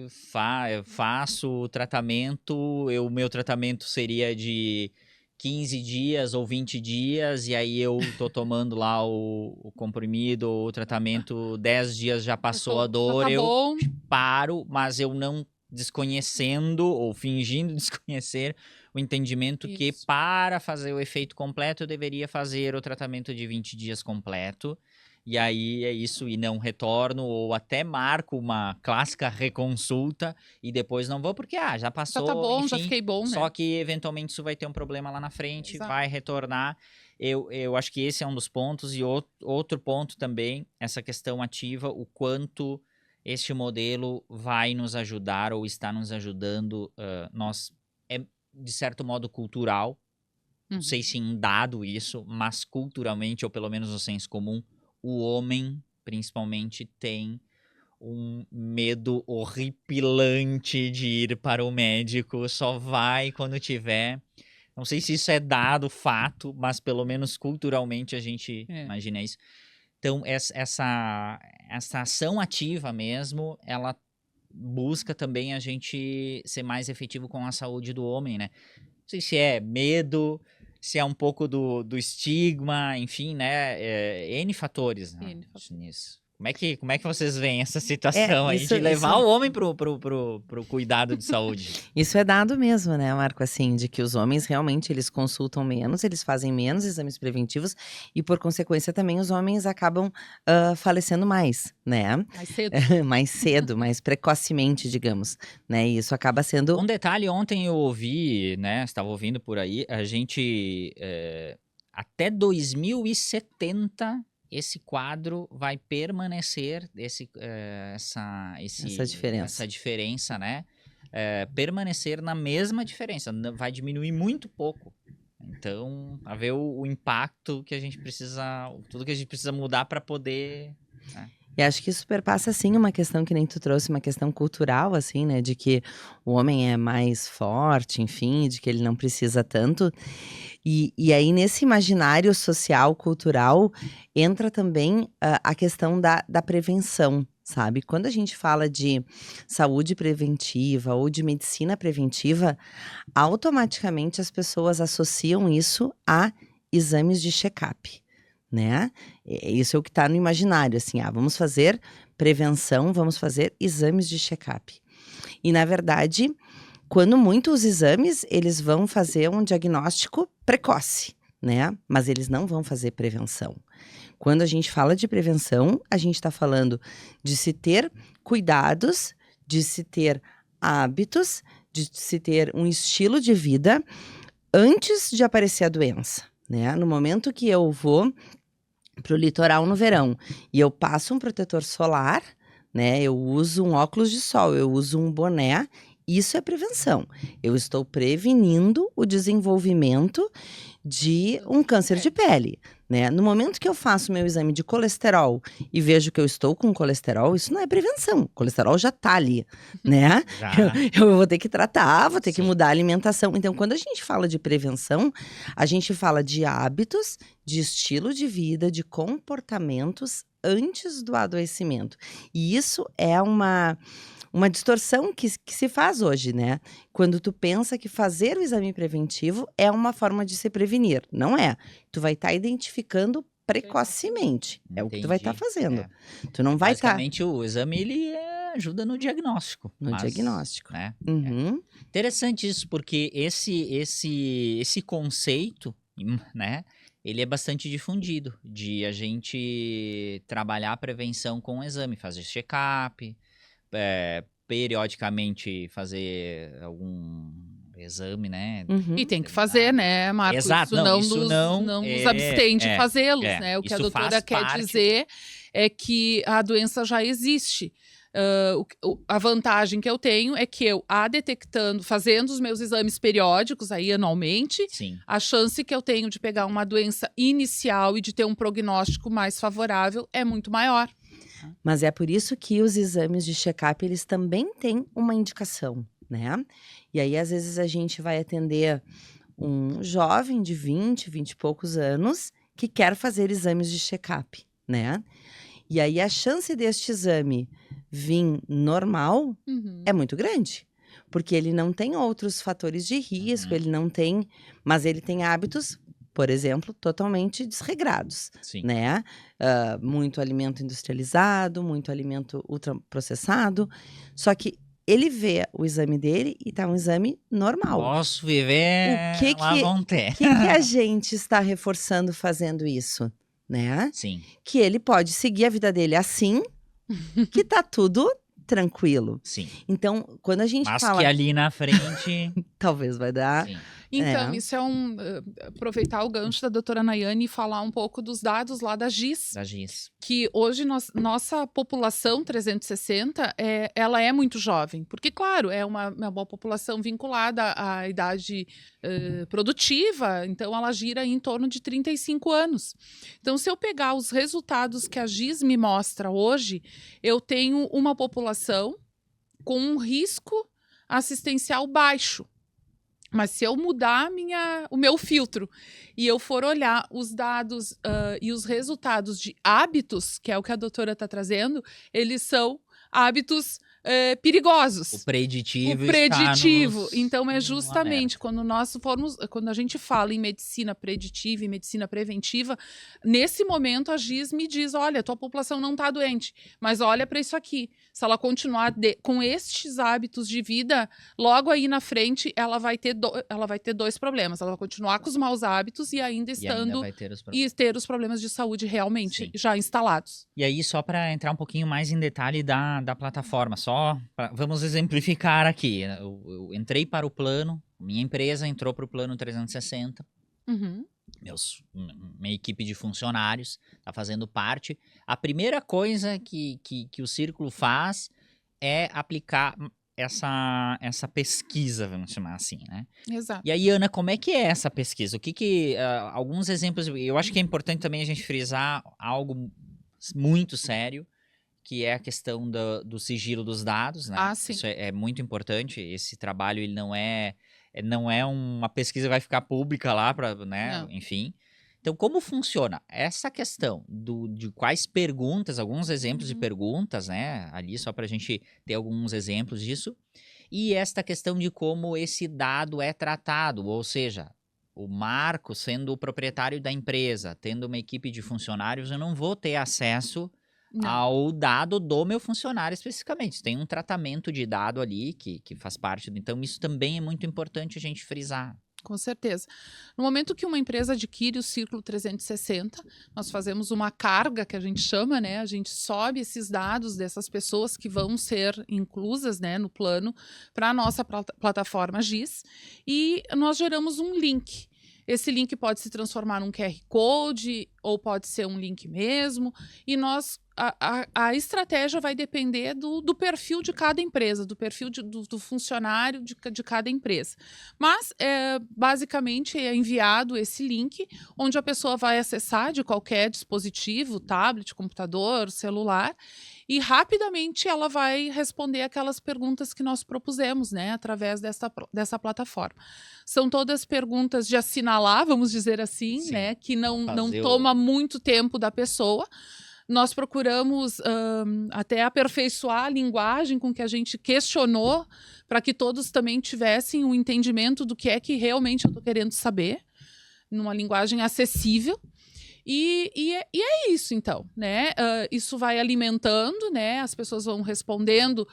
faço o tratamento. O meu tratamento seria de 15 dias ou 20 dias, e aí eu tô tomando lá o comprimido, o tratamento, 10 dias já passou a dor, eu paro, mas eu não desconhecendo ou fingindo desconhecer o entendimento que para fazer o efeito completo eu deveria fazer o tratamento de 20 dias completo. E aí é isso, e não retorno, ou até marco uma clássica reconsulta e depois não vou, porque já passou, já tá bom, enfim, já fiquei bom, né? Só que eventualmente isso vai ter um problema lá na frente, vai retornar. Eu acho que esse é um dos pontos. E outro ponto também, essa questão ativa, o quanto este modelo vai nos ajudar ou está nos ajudando. É de certo modo cultural, não sei se em dado isso, mas culturalmente, ou pelo menos no senso comum, o homem, principalmente, tem um medo horripilante de ir para o médico, só vai quando tiver. Não sei se isso é dado, fato, mas pelo menos culturalmente a gente imagina isso. Então, essa ação ativa mesmo, ela busca também a gente ser mais efetivo com a saúde do homem, né? Não sei se é medo, se é um pouco do estigma, enfim, né? N fatores, né, nisso. Como é que vocês veem essa situação aí de levar o homem pro cuidado de saúde? Isso é dado mesmo, né, Marco? Assim, de que os homens realmente eles consultam menos, eles fazem menos exames preventivos e, por consequência, também os homens acabam falecendo mais, né? Mais cedo. Mais cedo, mais precocemente, digamos, né? E isso acaba sendo... Um detalhe, ontem eu ouvi, né, estava ouvindo por aí, a gente, até 2070... esse quadro vai permanecer, essa diferença, né? Permanecer na mesma diferença, vai diminuir muito pouco. Então, a ver o impacto que a gente precisa, tudo que a gente precisa mudar para poder... né? E acho que isso perpassa, assim, uma questão que nem tu trouxe, uma questão cultural, assim, né? De que o homem é mais forte, enfim, de que ele não precisa tanto. E aí, nesse imaginário social, cultural, entra também a questão da prevenção, sabe? Quando a gente fala de saúde preventiva ou de medicina preventiva, automaticamente as pessoas associam isso a exames de check-up, né? Isso é o que está no imaginário, assim, vamos fazer prevenção, vamos fazer exames de check-up. E, na verdade, quando muitos exames, eles vão fazer um diagnóstico precoce, né? Mas eles não vão fazer prevenção. Quando a gente fala de prevenção, a gente está falando de se ter cuidados, de se ter hábitos, de se ter um estilo de vida antes de aparecer a doença, né? No momento que eu vou para o litoral no verão e eu passo um protetor solar, né? Eu uso um óculos de sol, eu uso um boné. Isso é prevenção. Eu estou prevenindo o desenvolvimento de um câncer de pele, né? No momento que eu faço meu exame de colesterol e vejo que eu estou com colesterol, isso não é prevenção. O colesterol já tá ali, né? Já. Eu vou ter que tratar, vou ter que Sim. mudar a alimentação. Então, quando a gente fala de prevenção, a gente fala de hábitos, de estilo de vida, de comportamentos antes do adoecimento. E isso é uma distorção que se faz hoje, né? Quando tu pensa que fazer o exame preventivo é uma forma de se prevenir. Não é. Tu vai estar identificando precocemente. É o que tu vai estar Entendi. fazendo. Tu não vai estar Basicamente, o exame, ele ajuda no diagnóstico. no mas, diagnóstico. né? Uhum. Interessante isso, porque esse conceito, né, ele é bastante difundido, de a gente trabalhar a prevenção com o exame, fazer check-up, periodicamente fazer algum exame, né? Uhum. E tem que fazer, né, Marco? Exato, Isso não nos abstém de fazê-los, né? O que a isso doutora faz quer parte. dizer é que a doença já existe. A vantagem que eu tenho é que eu, fazendo os meus exames periódicos aí anualmente, Sim, a chance que eu tenho de pegar uma doença inicial e de ter um prognóstico mais favorável é muito maior. Mas é por isso que os exames de check-up, eles também têm uma indicação, né? E aí, às vezes, a gente vai atender um jovem de 20 e poucos anos que quer fazer exames de check-up, né? E aí, a chance deste exame vir normal Uhum. é muito grande. Porque ele não tem outros fatores de risco, Uhum. ele não tem... Mas ele tem hábitos, por exemplo, totalmente desregrados, sim. né? Muito alimento industrializado, muito alimento ultraprocessado. Só que ele vê o exame dele e tá um exame normal. Posso viver O que à vontade. O que a gente está reforçando fazendo isso, né? Sim, Que ele pode seguir a vida dele assim, que tá tudo tranquilo. sim. Então, quando a gente Mas fala... que ali na frente... Talvez vai dar... sim. Então, É. isso é aproveitar o gancho da doutora Nayane e falar um pouco dos dados lá da GIS, Da GIS. que hoje nossa população 360, ela é muito jovem, porque, claro, é uma população vinculada à idade produtiva, então ela gira em torno de 35 anos. Então, se eu pegar os resultados que a GIS me mostra hoje, eu tenho uma população com um risco assistencial baixo. Mas se eu mudar o meu filtro e eu for olhar os dados e os resultados de hábitos, que é o que a doutora está trazendo, eles são hábitos perigosos. O preditivo. O preditivo. Está Então, é no justamente quando a gente fala em medicina preditiva e medicina preventiva, nesse momento a GIS me diz: olha, tua população não está doente, mas olha para isso aqui. Se ela continuar com estes hábitos de vida, logo aí na frente ela vai ter dois problemas. Ela vai continuar com os maus hábitos e ainda vai ter os problemas. e ter os problemas de saúde realmente Sim. já instalados. E aí, só para entrar um pouquinho mais em detalhe da plataforma, vamos exemplificar aqui. Eu entrei para o plano, minha empresa entrou para o plano 360, Uhum. minha equipe de funcionários está fazendo parte. A primeira coisa que o Círculo faz é aplicar essa pesquisa, vamos chamar assim, né? Exato. E aí, Ana, como é que é essa pesquisa? Alguns exemplos, eu acho que é importante também a gente frisar algo muito sério, que é a questão do sigilo dos dados, né? Ah, sim. Isso é muito importante. Esse trabalho, ele não é uma pesquisa que vai ficar pública lá, né? Não. Enfim. Então, como funciona? Essa questão de quais perguntas, alguns exemplos de perguntas, né? Ali, só para a gente ter alguns exemplos disso. E esta questão de como esse dado é tratado, ou seja, o Marco sendo o proprietário da empresa, tendo uma equipe de funcionários, eu não vou ter acesso Não. ao dado do meu funcionário especificamente. Tem um tratamento de dado ali que faz parte. Então, isso também é muito importante a gente frisar. Com certeza. No momento que uma empresa adquire o Círculo 360, nós fazemos uma carga, que a gente chama, né? A gente sobe esses dados dessas pessoas que vão ser inclusas, né, no plano para a nossa plataforma GIS e nós geramos um link. Esse link pode se transformar num QR Code ou pode ser um link mesmo. E a estratégia vai depender do perfil de cada empresa, do perfil do funcionário de cada empresa. Mas, basicamente, é enviado esse link, onde a pessoa vai acessar de qualquer dispositivo, tablet, computador, celular, e rapidamente ela vai responder aquelas perguntas que nós propusemos, né, através dessa plataforma. São todas perguntas de assinalar, vamos dizer assim, Sim, né, que não fazer toma muito tempo da pessoa. Nós procuramos até aperfeiçoar a linguagem com que a gente questionou, para que todos também tivessem um entendimento do que é que realmente eu estou querendo saber, numa linguagem acessível. E é isso, então, né? Isso vai alimentando, né? As pessoas vão respondendo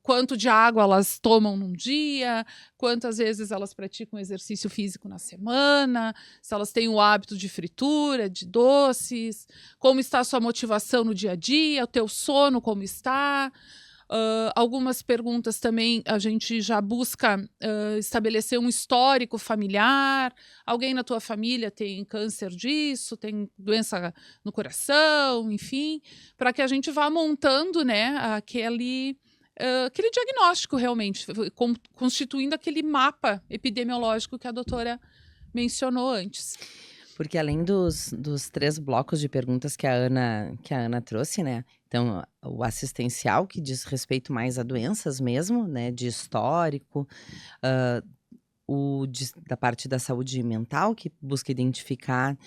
quanto de água elas tomam num dia, quantas vezes elas praticam exercício físico na semana, se elas têm o hábito de fritura, de doces, como está a sua motivação no dia a dia, o teu sono como está. Algumas perguntas também a gente já busca estabelecer um histórico familiar. Alguém na tua família tem câncer disso, tem doença no coração, enfim, para que a gente vá montando, né, aquele diagnóstico realmente, constituindo aquele mapa epidemiológico que a doutora mencionou antes. Porque além dos 3 blocos de perguntas que a Ana trouxe, né? Então, o assistencial, que diz respeito mais a doenças mesmo, né? De histórico. Da parte da saúde mental, que busca identificar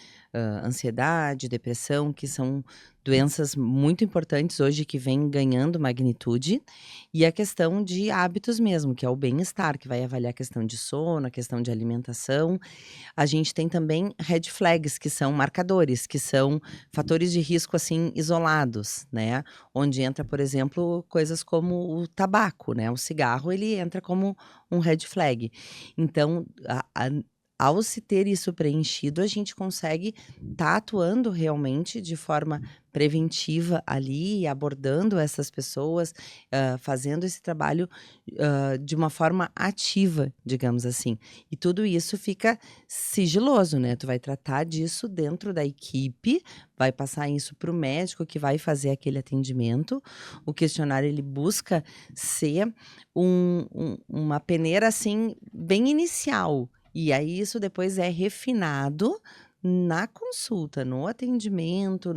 ansiedade, depressão, que são doenças muito importantes hoje que vêm ganhando magnitude, e a questão de hábitos mesmo, que é o bem-estar, que vai avaliar a questão de sono, a questão de alimentação. A gente tem também red flags, que são marcadores, que são fatores de risco assim isolados, né? Onde entra, por exemplo, coisas como o tabaco, né? O cigarro, ele entra como um red flag. Então, ao se ter isso preenchido, a gente consegue estar atuando realmente de forma preventiva ali, abordando essas pessoas, fazendo esse trabalho de uma forma ativa, digamos assim. E tudo isso fica sigiloso, né? Tu vai tratar disso dentro da equipe, vai passar isso para o médico que vai fazer aquele atendimento. O questionário, ele busca ser uma peneira, assim, bem inicial. E aí isso depois é refinado na consulta, no atendimento,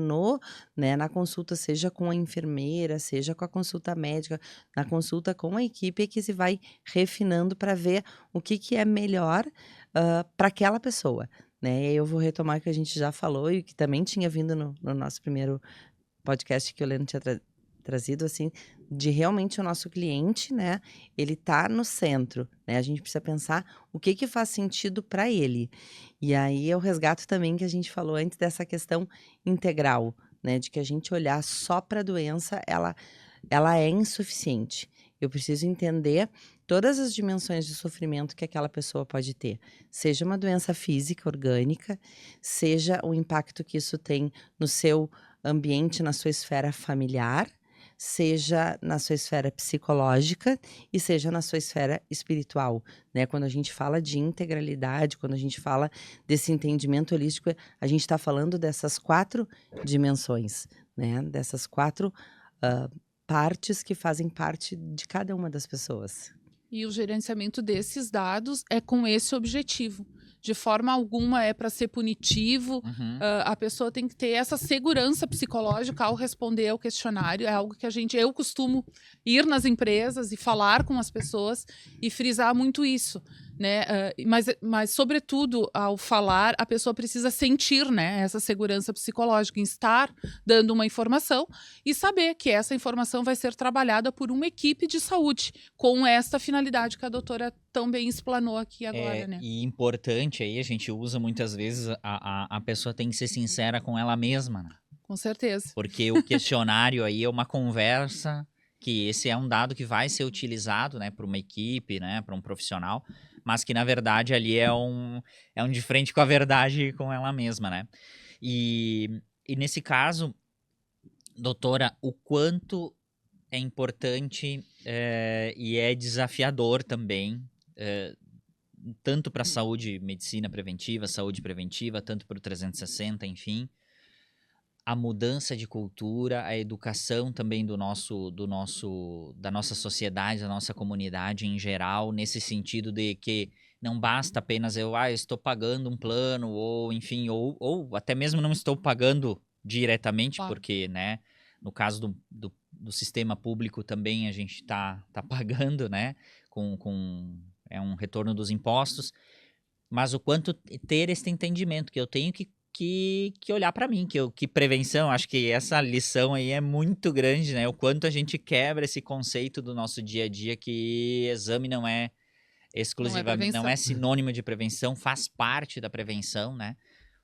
né, na consulta, seja com a enfermeira, seja com a consulta médica, na consulta com a equipe, é que se vai refinando para ver o que é melhor para aquela pessoa, né? E aí eu vou retomar o que a gente já falou e que também tinha vindo no nosso primeiro podcast que o Leno tinha trazido, assim, de realmente o nosso cliente, né, ele tá no centro, né, a gente precisa pensar o que faz sentido para ele. E aí eu resgato também que a gente falou antes dessa questão integral, né, de que a gente olhar só para a doença, ela é insuficiente. Eu preciso entender todas as dimensões de sofrimento que aquela pessoa pode ter. Seja uma doença física, orgânica, seja o impacto que isso tem no seu ambiente, na sua esfera familiar, seja na sua esfera psicológica e seja na sua esfera espiritual, né? Quando a gente fala de integralidade, quando a gente fala desse entendimento holístico, a gente está falando dessas 4 dimensões, né? Dessas 4 partes que fazem parte de cada uma das pessoas. E o gerenciamento desses dados é com esse objetivo. De forma alguma é para ser punitivo. A pessoa tem que ter essa segurança psicológica ao responder ao questionário. É algo que eu costumo ir nas empresas e falar com as pessoas e frisar muito isso, né? Mas sobretudo, ao falar, a pessoa precisa sentir, né, essa segurança psicológica em estar dando uma informação e saber que essa informação vai ser trabalhada por uma equipe de saúde, com esta finalidade que a doutora tão bem explanou aqui agora, né? E importante aí, a gente usa muitas vezes, a pessoa tem que ser sincera com ela mesma, né? Com certeza. Porque o questionário aí é uma conversa, que esse é um dado que vai ser utilizado, né, para uma equipe, né, para um profissional, mas que na verdade ali é um de frente com a verdade com ela mesma, né? E nesse caso, doutora, o quanto é importante e é desafiador também, tanto para a saúde, medicina preventiva, saúde preventiva, tanto para o 360, enfim, a mudança de cultura, a educação também da nossa sociedade, da nossa comunidade em geral, nesse sentido de que não basta apenas eu estou pagando um plano, ou enfim, ou até mesmo não estou pagando diretamente, Claro. porque, né, no caso do sistema público também a gente tá pagando, né, é um retorno dos impostos, mas o quanto ter esse entendimento que eu tenho que olhar para mim, que prevenção, acho que essa lição aí é muito grande, né? O quanto a gente quebra esse conceito do nosso dia a dia que exame não é exclusivamente, não é sinônimo de prevenção, faz parte da prevenção, né?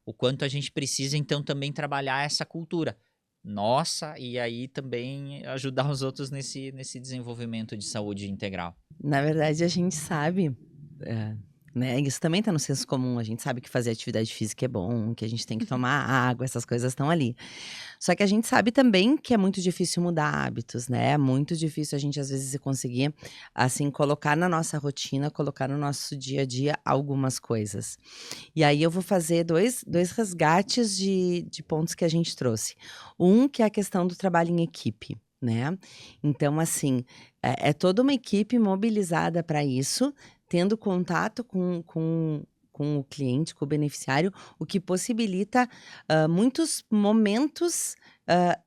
O quanto a gente precisa, então, também trabalhar essa cultura nossa e aí também ajudar os outros nesse desenvolvimento de saúde integral. Na verdade, a gente sabe, né? Isso também está no senso comum. A gente sabe que fazer atividade física é bom, que a gente tem que tomar água, essas coisas estão ali. Só que a gente sabe também que é muito difícil mudar hábitos, né? É muito difícil a gente, às vezes, conseguir, assim, colocar na nossa rotina, colocar no nosso dia a dia algumas coisas. E aí eu vou fazer dois resgates de pontos que a gente trouxe. Um, que é a questão do trabalho em equipe, né? Então, assim, é toda uma equipe mobilizada para isso, tendo contato com o cliente, com o beneficiário, o que possibilita muitos momentos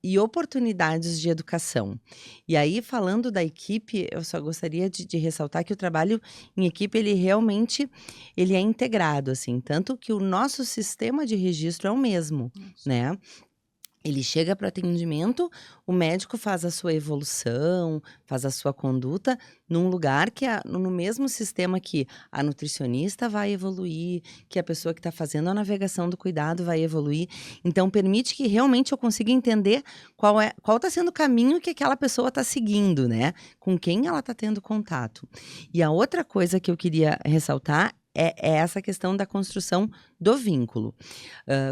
e oportunidades de educação. E aí, falando da equipe, eu só gostaria de ressaltar que o trabalho em equipe, ele realmente é integrado, assim, tanto que o nosso sistema de registro é o mesmo, né? Ele chega para o atendimento, o médico faz a sua evolução, faz a sua conduta num lugar que no mesmo sistema que a nutricionista vai evoluir, que a pessoa que está fazendo a navegação do cuidado vai evoluir. Então, permite que realmente eu consiga entender qual está sendo o caminho que aquela pessoa está seguindo, né? Com quem ela está tendo contato. E a outra coisa que eu queria ressaltar é essa questão da construção do vínculo.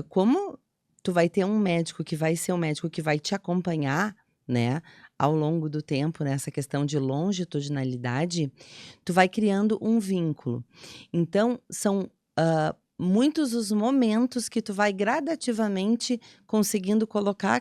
Como tu vai ter um médico que vai ser um médico que vai te acompanhar, né, ao longo do tempo, nessa questão de longitudinalidade, tu vai criando um vínculo. Então, são muitos os momentos que tu vai gradativamente conseguindo colocar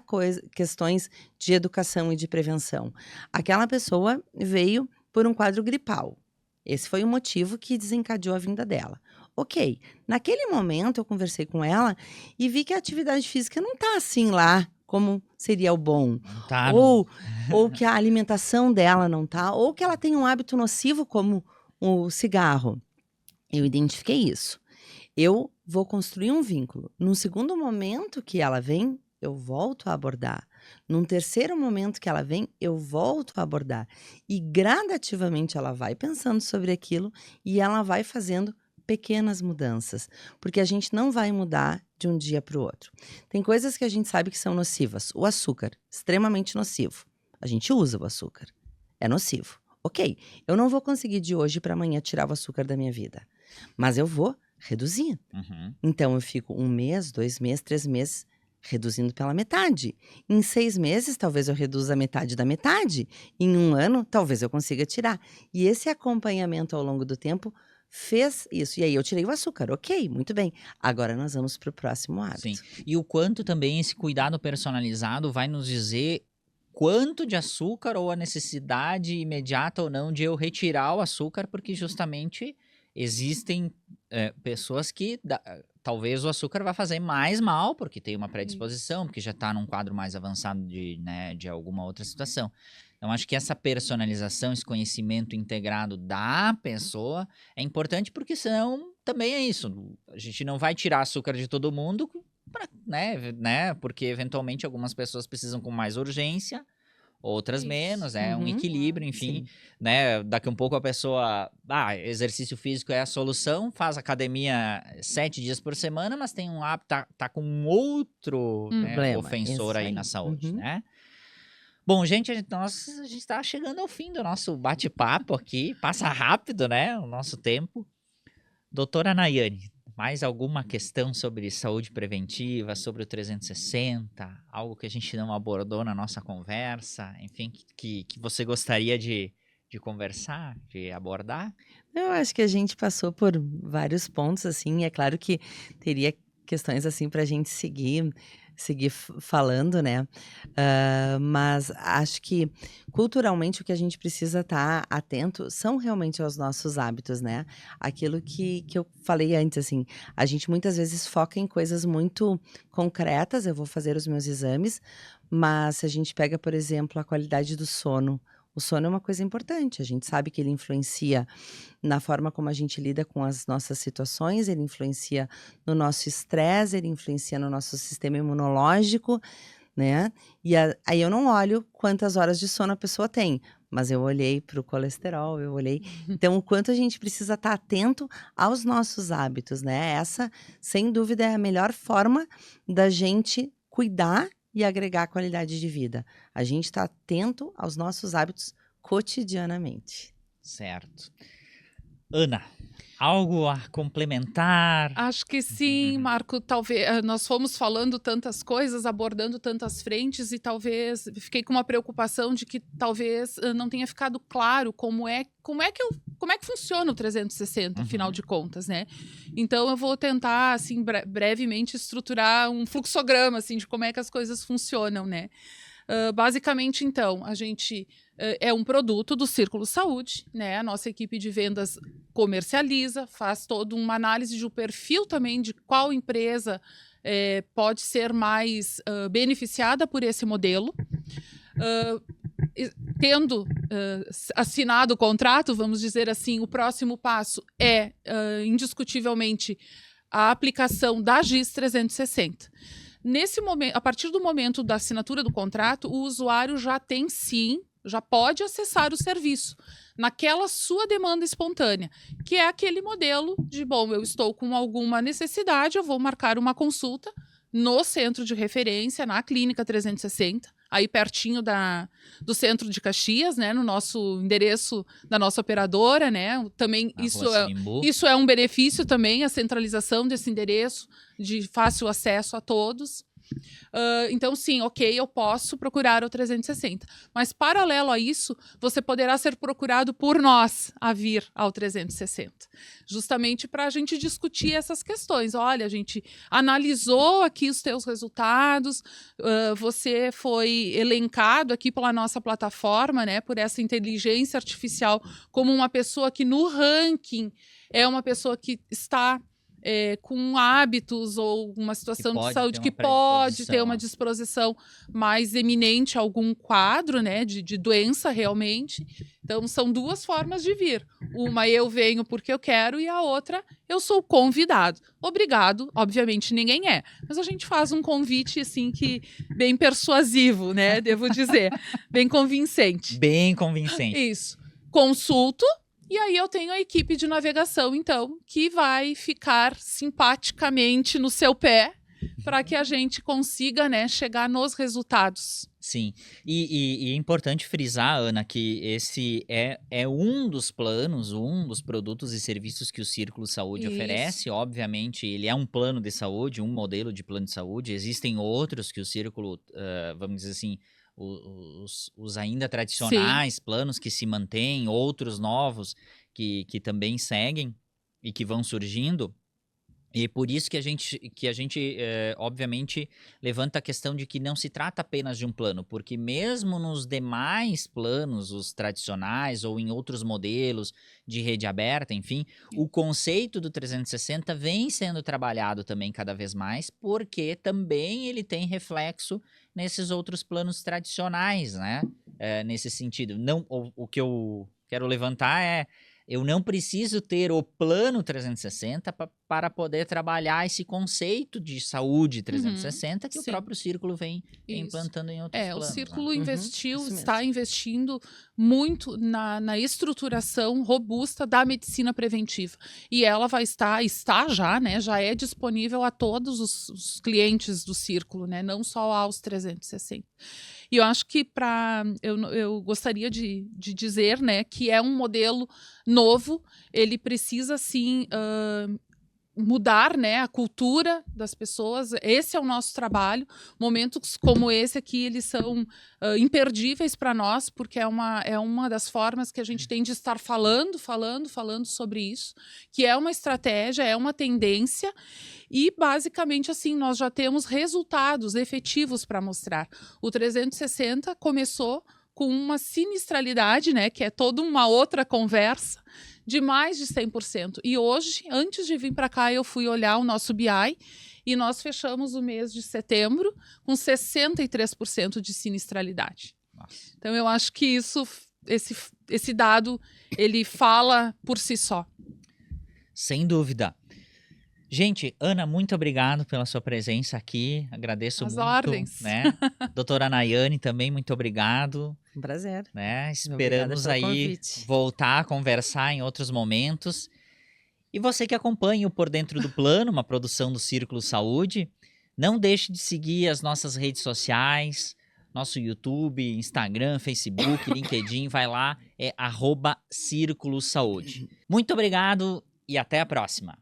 questões de educação e de prevenção. Aquela pessoa veio por um quadro gripal. Esse foi o motivo que desencadeou a vinda dela. Ok, naquele momento eu conversei com ela e vi que a atividade física não está assim lá como seria o bom. Não tá, ou que a alimentação dela não tá, ou que ela tem um hábito nocivo como o cigarro. Eu identifiquei isso. Eu vou construir um vínculo. Num segundo momento que ela vem, eu volto a abordar. Num terceiro momento que ela vem, eu volto a abordar. E gradativamente ela vai pensando sobre aquilo e ela vai fazendo pequenas mudanças, porque a gente não vai mudar de um dia para o outro. Tem coisas que a gente sabe que são nocivas. O açúcar, extremamente nocivo. A gente usa o açúcar. É nocivo. Ok, eu não vou conseguir de hoje para amanhã tirar o açúcar da minha vida, mas eu vou reduzir. Uhum. Então eu fico 1 mês, 2 meses, 3 meses reduzindo pela metade. Em 6 meses, talvez eu reduza a metade da metade. Em 1 ano, talvez eu consiga tirar. E esse acompanhamento ao longo do tempo fez isso. E aí eu tirei o açúcar, ok, muito bem. Agora nós vamos para o próximo hábito. Sim. E o quanto também esse cuidado personalizado vai nos dizer quanto de açúcar ou a necessidade imediata ou não de eu retirar o açúcar, porque justamente existem pessoas que talvez o açúcar vai fazer mais mal, porque tem uma predisposição, porque já está num quadro mais avançado de alguma outra situação. Então, acho que essa personalização, esse conhecimento integrado da pessoa é importante, porque senão também é isso. A gente não vai tirar açúcar de todo mundo, porque eventualmente algumas pessoas precisam com mais urgência, outras menos, um equilíbrio, enfim, né? Daqui um pouco a pessoa, exercício físico é a solução, faz academia 7 dias por semana, mas tem um hábito, tá com um outro ofensor aí na saúde, né? Bom, gente, a gente tá chegando ao fim do nosso bate-papo aqui, passa rápido, né, o nosso tempo. Doutora Nayane, mais alguma questão sobre saúde preventiva, sobre o 360? Algo que a gente não abordou na nossa conversa? Enfim, que você gostaria de conversar, de abordar? Eu acho que a gente passou por vários pontos, assim. É claro que teria questões, assim, para a gente seguir falando, né? Mas acho que culturalmente o que a gente precisa estar atento são realmente aos nossos hábitos, né? Aquilo que eu falei antes, assim, a gente muitas vezes foca em coisas muito concretas. Eu vou fazer os meus exames, mas se a gente pega, por exemplo, a qualidade do sono, o sono é uma coisa importante. A gente sabe que ele influencia na forma como a gente lida com as nossas situações, ele influencia no nosso estresse, ele influencia no nosso sistema imunológico, né? E aí eu não olho quantas horas de sono a pessoa tem, mas eu olhei para o colesterol, eu olhei. Então, o quanto a gente precisa estar atento aos nossos hábitos, né? Essa, sem dúvida, é a melhor forma da gente cuidar e agregar qualidade de vida. A gente está atento aos nossos hábitos cotidianamente. Certo. Ana, algo a complementar? Acho que sim, Marco. Talvez nós fomos falando tantas coisas, abordando tantas frentes, e talvez fiquei com uma preocupação de que talvez não tenha ficado claro como é que funciona o 360, afinal de contas, né? Então eu vou tentar, assim, brevemente estruturar um fluxograma, assim, de como é que as coisas funcionam, né? Basicamente, então, a gente é um produto do Círculo Saúde, né? A nossa equipe de vendas comercializa, faz toda uma análise de um perfil também de qual empresa pode ser mais beneficiada por esse modelo. Tendo assinado o contrato, vamos dizer assim, o próximo passo é, indiscutivelmente, a aplicação da GIS 360. Nesse momento, a partir do momento da assinatura do contrato, o usuário já pode acessar o serviço naquela sua demanda espontânea, que é aquele modelo de, eu estou com alguma necessidade, eu vou marcar uma consulta no centro de referência, na Clínica 360, aí pertinho do centro de Caxias, né, no nosso endereço da nossa operadora, né? Também isso é um benefício também, a centralização desse endereço de fácil acesso a todos. Então, sim, ok, eu posso procurar o 360. Mas, paralelo a isso, você poderá ser procurado por nós a vir ao 360. Justamente para a gente discutir essas questões. Olha, a gente analisou aqui os teus resultados, você foi elencado aqui pela nossa plataforma, né, por essa inteligência artificial, como uma pessoa que no ranking é uma pessoa que está com hábitos ou uma situação de saúde que pode ter uma disposição mais eminente a algum quadro, né, de doença realmente. Então, são duas formas de vir. Uma, eu venho porque eu quero, e a outra, eu sou convidado. Obrigado, obviamente, ninguém é. Mas a gente faz um convite, assim, bem persuasivo, né, devo dizer. Bem convincente. Bem convincente. Isso. Consulto. E aí eu tenho a equipe de navegação, então, que vai ficar simpaticamente no seu pé para que a gente consiga, né, chegar nos resultados Sim, e é importante frisar, Ana, que esse é um dos planos, um dos produtos e serviços que o Círculo Saúde Isso. oferece. Obviamente, ele é um plano de saúde, um modelo de plano de saúde. Existem outros que o Círculo, vamos dizer assim, os ainda tradicionais planos que se mantêm, outros novos que também seguem e que vão surgindo. E por isso que a gente obviamente, levanta a questão de que não se trata apenas de um plano, porque mesmo nos demais planos, os tradicionais ou em outros modelos de rede aberta, enfim, o conceito do 360 vem sendo trabalhado também cada vez mais, porque também ele tem reflexo nesses outros planos tradicionais, né? Nesse sentido. Não, o que eu quero levantar é eu não preciso ter o plano 360 para poder trabalhar esse conceito de saúde 360 que o sim. próprio Círculo vem Isso. implantando em outros planos. O Círculo né? investiu, isso mesmo. está investindo muito na estruturação robusta da medicina preventiva. E ela está já, né? Já é disponível a todos os clientes do Círculo, né? Não só aos 360. E eu acho que eu gostaria de dizer, né, que é um modelo novo, ele precisa sim mudar, né, a cultura das pessoas. Esse é o nosso trabalho. Momentos como esse aqui, eles são imperdíveis para nós, porque é uma das formas que a gente tem de estar falando sobre isso, que é uma estratégia, é uma tendência, e basicamente assim, nós já temos resultados efetivos para mostrar. O 360 começou com uma sinistralidade, né, que é toda uma outra conversa, de mais de 100%. E hoje, antes de vir para cá, eu fui olhar o nosso BI e nós fechamos o mês de setembro com 63% de sinistralidade. Nossa. Então, eu acho que esse dado, ele fala por si só. Sem dúvida. Gente, Ana, muito obrigado pela sua presença aqui. Agradeço As muito. ordens. Né? Doutora Nayane, também muito obrigado. Um prazer. Né? Obrigada Esperamos pelo aí convite. voltar a conversar em outros momentos. E você que acompanha o Por Dentro do Plano, uma produção do Círculo Saúde, não deixe de seguir as nossas redes sociais, nosso YouTube, Instagram, Facebook, LinkedIn, vai lá, é @Círculo Saúde. Muito obrigado e até a próxima.